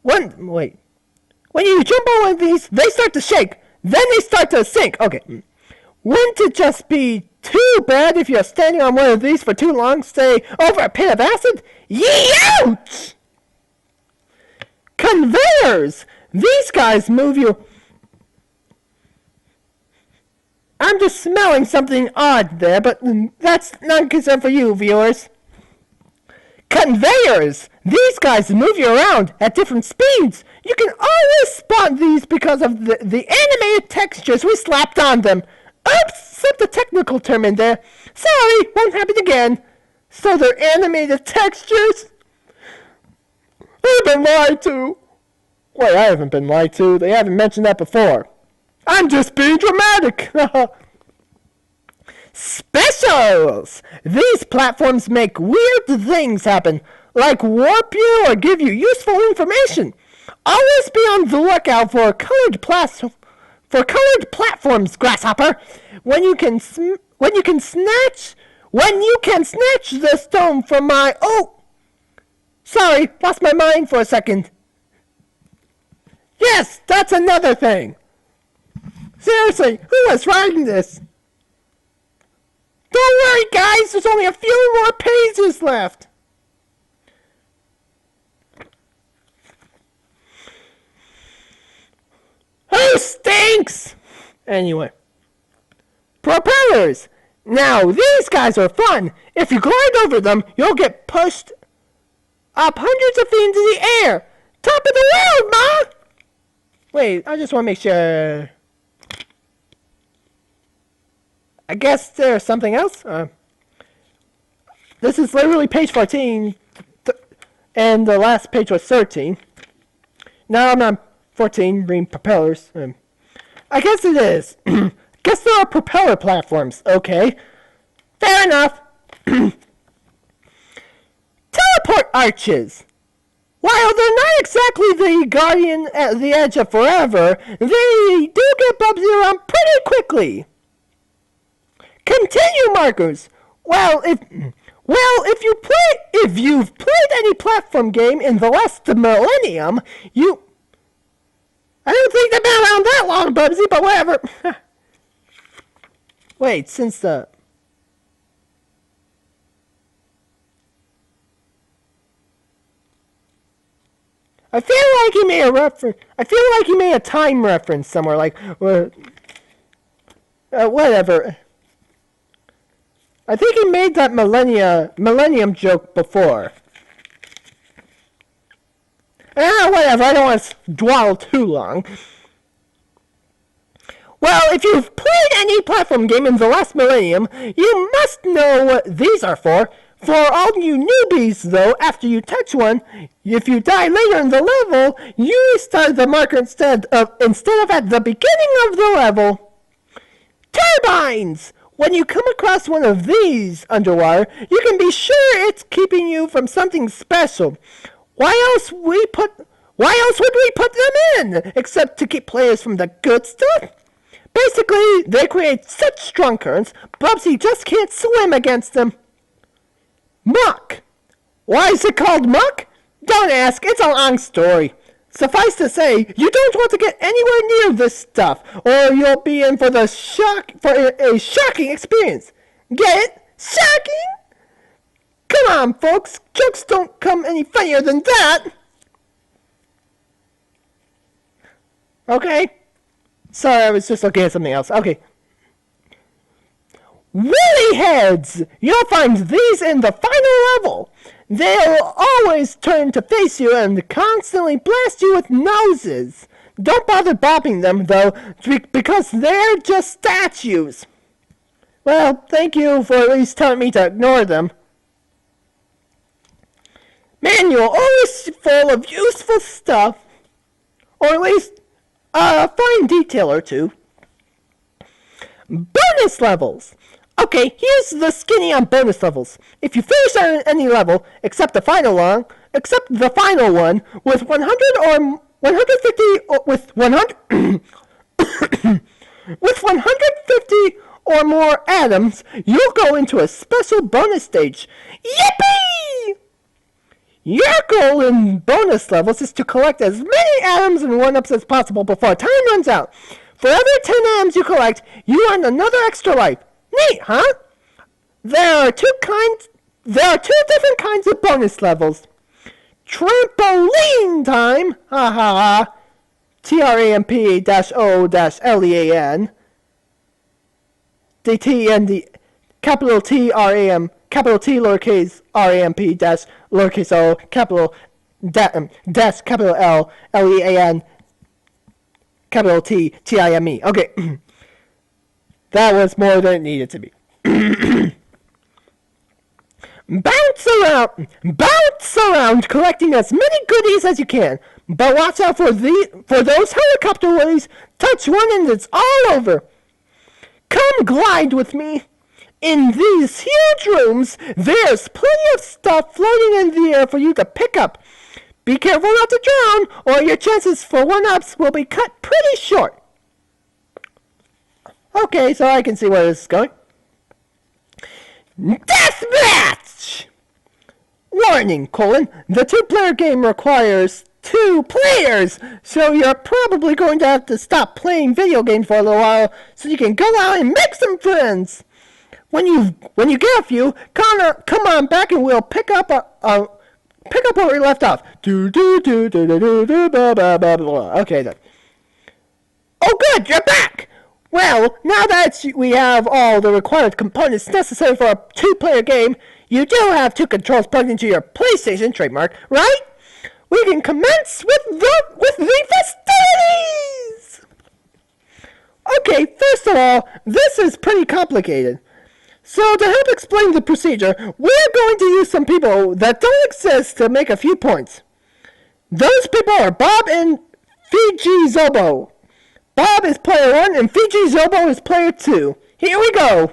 when you jump on one of these, they start to shake. Then they start to sink. Okay. Wouldn't it just be Too bad if you're standing on one of these for too long, say, over a pit of acid. Yeouch! Conveyors! These guys move you... I'm just smelling something odd there, but that's not concern for you, viewers. Conveyors! These guys move you around at different speeds. You can always spot these because of the animated textures we slapped on them. Oops, slipped a technical term in there. Sorry, won't happen again. So they're animated textures? I've been lied to. Wait, I haven't been lied to. They haven't mentioned that before. I'm just being dramatic. Specials! These platforms make weird things happen, like warp you or give you useful information. Always be on the lookout for colored platforms, Grasshopper. When you can snatch the stone from my... Oh! Sorry, lost my mind for a second. Yes, that's another thing. Seriously, who was writing this? Don't worry, guys, there's only a few more pages left. Who stinks? Anyway. Propellers. Now, these guys are fun. If you glide over them, you'll get pushed up hundreds of feet into the air. Top of the world, Ma! Wait, I just want to make sure... I guess there's something else. This is literally page 14, and the last page was 13. Now I'm on 14, reading propellers. I guess it is. Guess there are propeller platforms. Okay, fair enough. Teleport arches. While they're not exactly the guardian at the edge of forever, they do get Bubsy around pretty quickly. Continue markers. Well, if you've played any platform game in the last millennium, I don't think they've been around that long, Bubsy, but whatever. Wait, since the... I feel like he made a reference. I feel like he made a time reference somewhere, like, whatever. I think he made that millennium joke before. Whatever, I don't want to dwell too long. Well, if you've played any platform game in the last millennium, you must know what these are for. For all you newbies, though, after you touch one, if you die later in the level, you restart the marker instead of at the beginning of the level. Turbines! When you come across one of these underwater, you can be sure it's keeping you from something special. Why else would we put them in, except to keep players from the good stuff? Basically, they create such strong currents, Bubsy just can't swim against them. Muck. Why is it called muck? Don't ask, it's a long story. Suffice to say, you don't want to get anywhere near this stuff, or you'll be in for a shocking experience. Get it? Shocking? Come on, folks. Jokes don't come any funnier than that. Okay. Sorry, I was just looking at something else. Okay. Woolly heads! You'll find these in the final level. They'll always turn to face you and constantly blast you with noses. Don't bother bopping them, though, because they're just statues. Well, thank you for at least telling me to ignore them. Manual, always full of useful stuff. Or at least a fine detail or two. Bonus levels! Okay, here's the skinny on bonus levels. If you finish on any level, except the final one, with 100 or 150 or with 100 with 150 or more atoms, you'll go into a special bonus stage. Yippee! Your goal in bonus levels is to collect as many atoms and 1-ups as possible before time runs out. For every 10 atoms you collect, you earn another extra life. Neat, huh? There are two different kinds of bonus levels. Trampoline time, ha ha ha, TRAMP-O-LEAN, the T and the capital T RAM, capital T lowercase RAMP dash lowercase O, capital dash capital L LEAN, capital T TIME. Okay, that was more than it needed to be. Bounce around, collecting as many goodies as you can. But watch out for those helicopter waves. Touch one and it's all over. Come glide with me. In these huge rooms, there's plenty of stuff floating in the air for you to pick up. Be careful not to drown, or your chances for one-ups will be cut pretty short. Okay, so I can see where this is going. Deathmatch! Warning, the two-player game requires 2 players, so you're probably going to have to stop playing video games for a little while so you can go out and make some friends. When you get a few, come on back and we'll pick up where we left off. Okay then. Oh good, you're back! Well, now that we have all the required components necessary for a 2-player game, you do have 2 controls plugged into your PlayStation trademark, right? We can commence with the festivities! Okay, first of all, this is pretty complicated. So to help explain the procedure, we're going to use some people that don't exist to make a few points. Those people are Bob and Fiji Zobo. Bob is player 1 and Fiji Zobo is player 2. Here we go!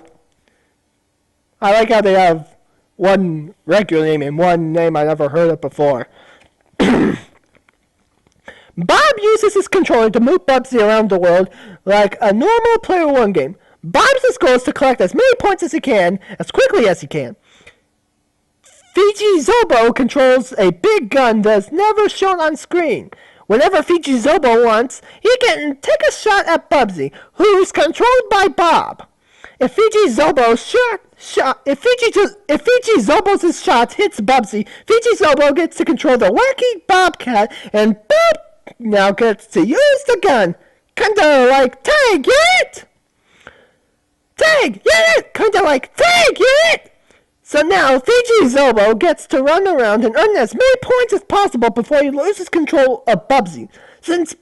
I like how they have one regular name and one name I never heard of before. Bob uses his controller to move Bubsy around the world like a normal player 1 game. Bob's goal is to collect as many points as he can, as quickly as he can. Fiji Zobo controls a big gun that's never shown on screen. Whenever Fiji Zobo wants, he can take a shot at Bubsy, who's controlled by Bob. If Fiji Zobo's shot hits Bubsy, Fiji Zobo gets to control the wacky Bobcat, and Bob now gets to use the gun. Kinda like tag, get it? Tag, get it? Kinda like tag, get it? So now Fiji Zobo gets to run around and earn as many points as possible before he loses control of Bubsy, since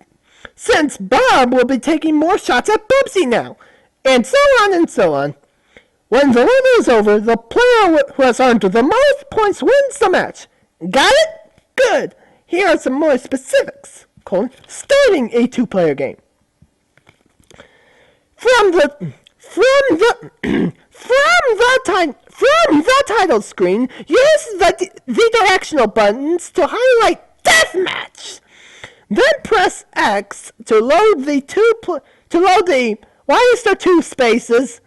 Bob will be taking more shots at Bubsy now, and so on and so on. When the level is over, the player who has earned the most points wins the match. Got it? Good. Here are some more specifics. Starting a 2-player game. From the title screen, use the directional buttons to highlight Deathmatch. Then press X to load why is there 2 spaces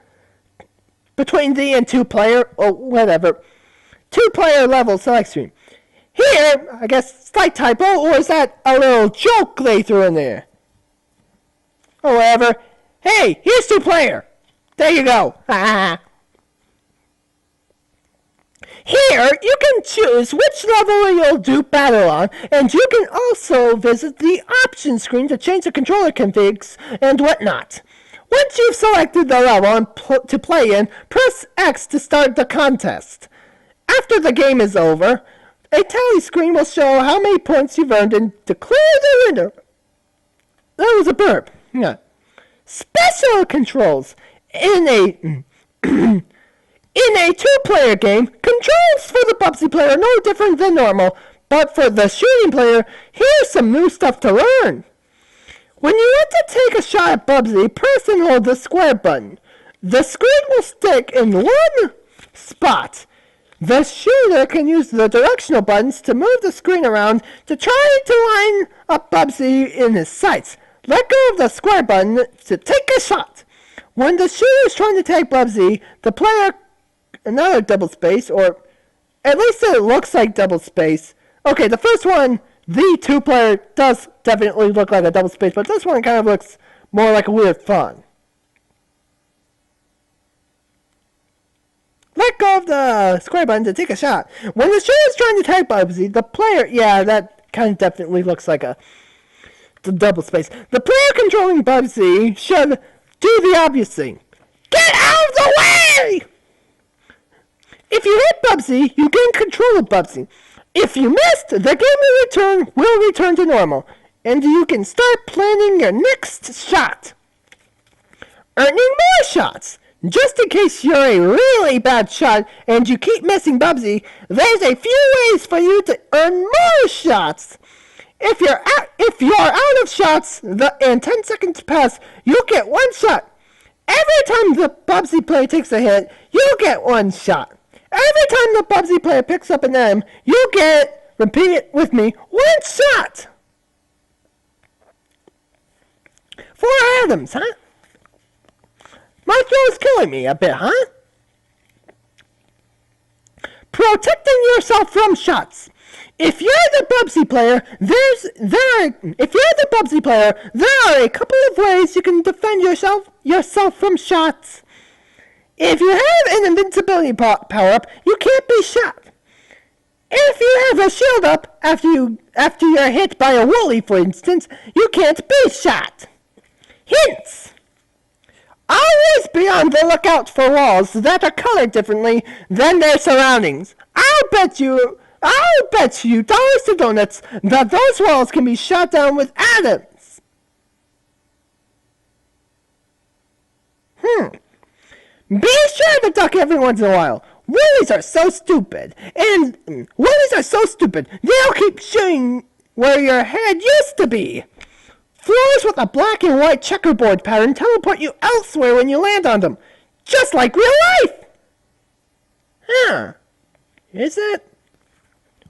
between the and 2-player, or whatever, 2-player level select screen. Here, I guess, slight typo, or is that a little joke they threw in there? Or whatever. Hey, here's 2-player. There you go. Here, you can choose which level you'll do battle on, and you can also visit the options screen to change the controller configs and whatnot. Once you've selected the level to play in, press X to start the contest. After the game is over, a tally screen will show how many points you've earned and declare the winner. That was a burp. Yeah. Special controls. In a 2-player game, controls for the Bubsy player are no different than normal, but for the shooting player, here's some new stuff to learn. When you want to take a shot at Bubsy, press and hold the square button. The screen will stick in one spot. The shooter can use the directional buttons to move the screen around to try to line up Bubsy in his sights. Let go of the square button to take a shot. When the shooter is trying to tag Bubsy, the player, another double space, or at least it looks like double space. Okay, the first one, the 2-player, does definitely look like a double space, but this one kind of looks more like a weird font. let go of the square button to take a shot. When the shooter is trying to tag Bubsy, the player, yeah, that kind of definitely looks like the double space. The player controlling Bubsy should do the obvious thing. Get out of the way! If you hit Bubsy, you gain control of Bubsy. If you missed, the game will return to normal, and you can start planning your next shot. Earning more shots. Just in case you're a really bad shot and you keep missing Bubsy, there's a few ways for you to earn more shots. If you're out of shots and 10 seconds pass, you'll get one shot. Every time the Bubsy player takes a hit, you'll get one shot. Every time the Bubsy player picks up an M, you'll get, repeat it with me, one shot. 4 items, huh? My throw is killing me a bit, huh? Protecting yourself from shots. If you're the Bubsy player, there are a couple of ways you can defend yourself from shots. If you have an invincibility power-up, you can't be shot. If you have a shield up after you're hit by a woolly, for instance, you can't be shot. Hints. Always be on the lookout for walls that are colored differently than their surroundings. I'll bet you dollars to donuts that those walls can be shot down with atoms. Be sure to duck every once in a while. Woolies are so stupid. They'll keep shooting where your head used to be. Floors with a black and white checkerboard pattern teleport you elsewhere when you land on them. Just like real life. Huh. Is it?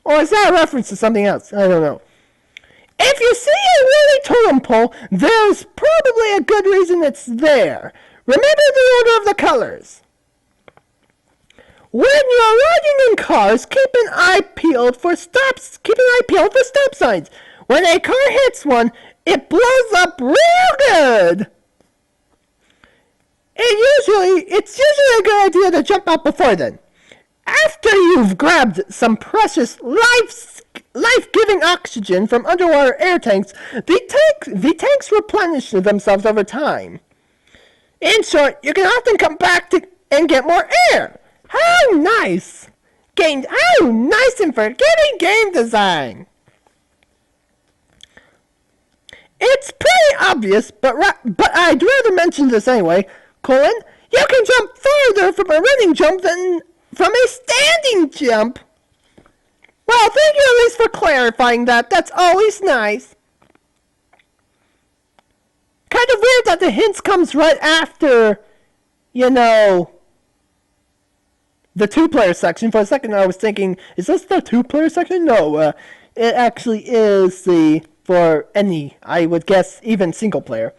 Or is that a reference to something else? I don't know. If you see a woolly totem pole, there's probably a good reason it's there. Remember the order of the colors. When you're riding in cars, keep an eye peeled for stop signs. When a car hits one, it blows up real good. It's usually a good idea to jump out before then. After you've grabbed some precious life-giving oxygen from underwater air tanks, the tanks replenish themselves over time. In short, you can often come back and get more air. How nice! How nice and forgiving game design! It's pretty obvious, but I'd rather mention this anyway. You can jump farther from a running jump than from a standing jump. Well, thank you at least for clarifying that. That's always nice. Kind of weird that the hints comes right after, the 2-player section. For a second I was thinking, is this the 2-player section? No, it actually is for any, I would guess, even single player.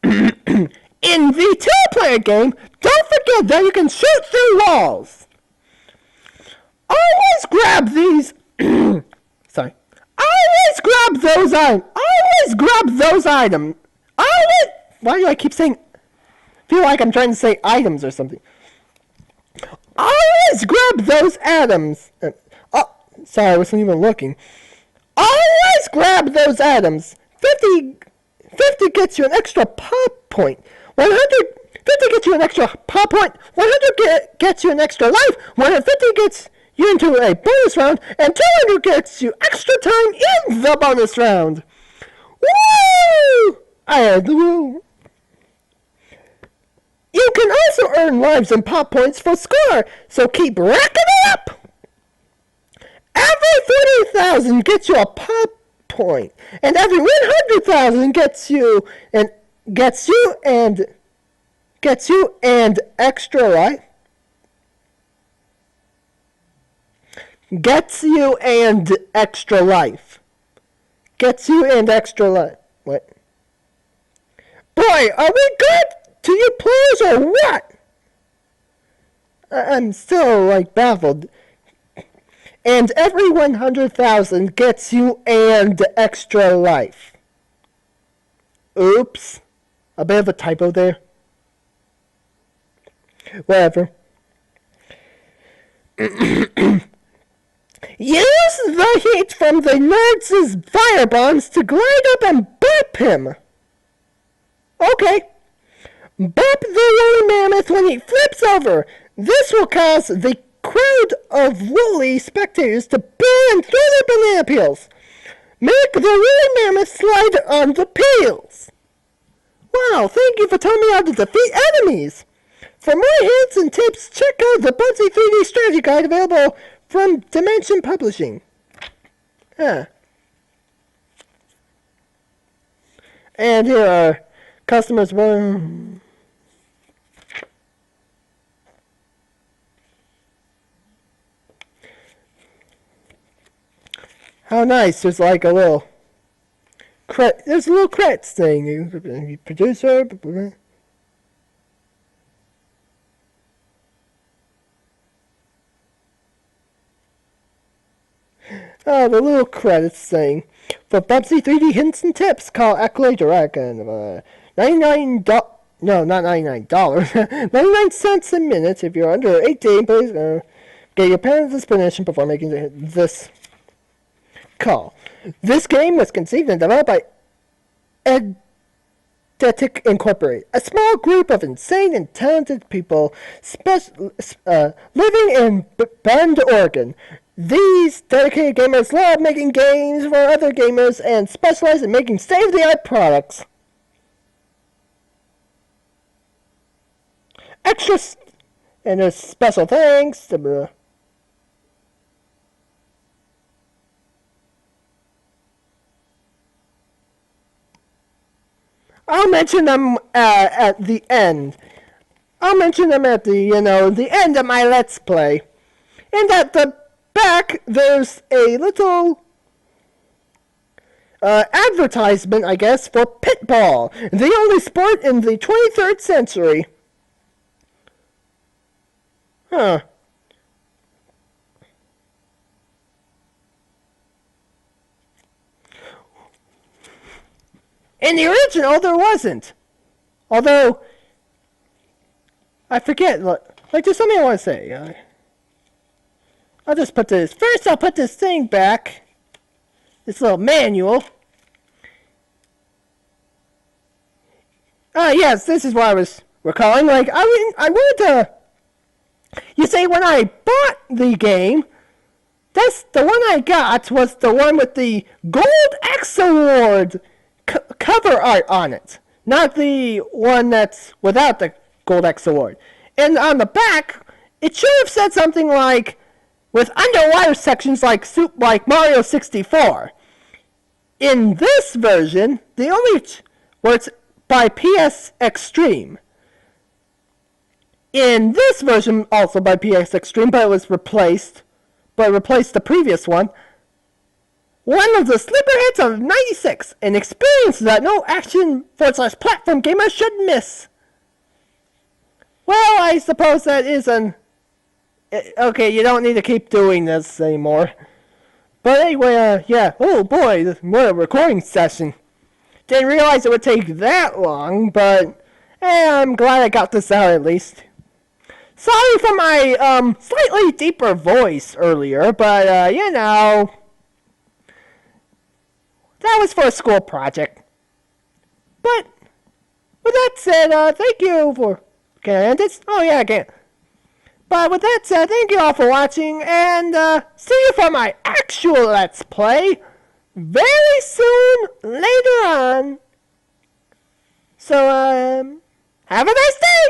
In the 2-player game, don't forget that you can shoot through walls. Always grab these. Sorry. Always grab those items. Why do I keep saying? Feel like I'm trying to say items or something. Always grab those items. Sorry, I wasn't even looking. Always grab those items. 50 gets you an extra pop point. 150 gets you an extra pop point. 100 gets you an extra life. 150 gets you into a bonus round. And 200 gets you extra time in the bonus round. Woo! I heard the woo. You can also earn lives and pop points for score, so keep racking it up. Every 30,000 gets you a pop point, and every 100,000 gets you and extra life. Gets you and extra life. Gets you and extra life. What? Boy, are we good to you players or what? I'm still, baffled. And every 100,000 gets you and extra life. Oops. A bit of a typo there. Whatever. Use the heat from the nerds' fire bombs to glide up and burp him. Okay. Burp the woolly mammoth when he flips over. This will cause the crowd of woolly spectators to boo and throw their banana peels. Make the woolly mammoth slide on the peels. Wow, thank you for telling me how to defeat enemies. For more hints and tips, check out the Bubsy 3D strategy guide available from Dimension Publishing. And here are customers. How nice! There's like a little there's a little credits thing. Producer. Oh, the little credits thing. For Bubsy 3D hints and tips, call Accolade Direct and $99. No, not $99. 99 cents a minute if you're under 18. Please get your parents' permission before making this call. This game was conceived and developed by Eidetic Incorporated, a small group of insane and talented people living in Bend, Oregon. These dedicated gamers love making games for other gamers and specialize in making state-of-the-art products. And there's special thanks to I'll mention them at the end. I'll mention them at the end of my Let's Play. And at the back, there's a little advertisement, I guess, for pitball, the only sport in the 23rd century. Huh. In the original, there wasn't. Although, I forget, like there's something I want to say. I'll just put this, first I'll put this thing back. This little manual. Yes, this is what I was recalling. Like, I wanted to, you see, when I bought the game, that's the one I got was the one with the Gold X Award cover art on it, not the one that's without the Gold X Award. And on the back, it should have said something like, with underwater sections like Mario 64. In this version, the only where it's by PS Extreme. In this version, also by PS Extreme, but it was replaced, the previous one. One of the sleeper hits of 96, an experience that no action/platform gamer should miss. Well, I suppose that is okay, you don't need to keep doing this anymore. But anyway, yeah. Oh boy, what a recording session. Didn't realize it would take that long, but I'm glad I got this out at least. Sorry for my slightly deeper voice earlier, but that was for a school project. But with that said, thank you for... Can I end this? Oh yeah, I can. But with that said, thank you all for watching, and see you for my actual Let's Play very soon later on. So, have a nice day!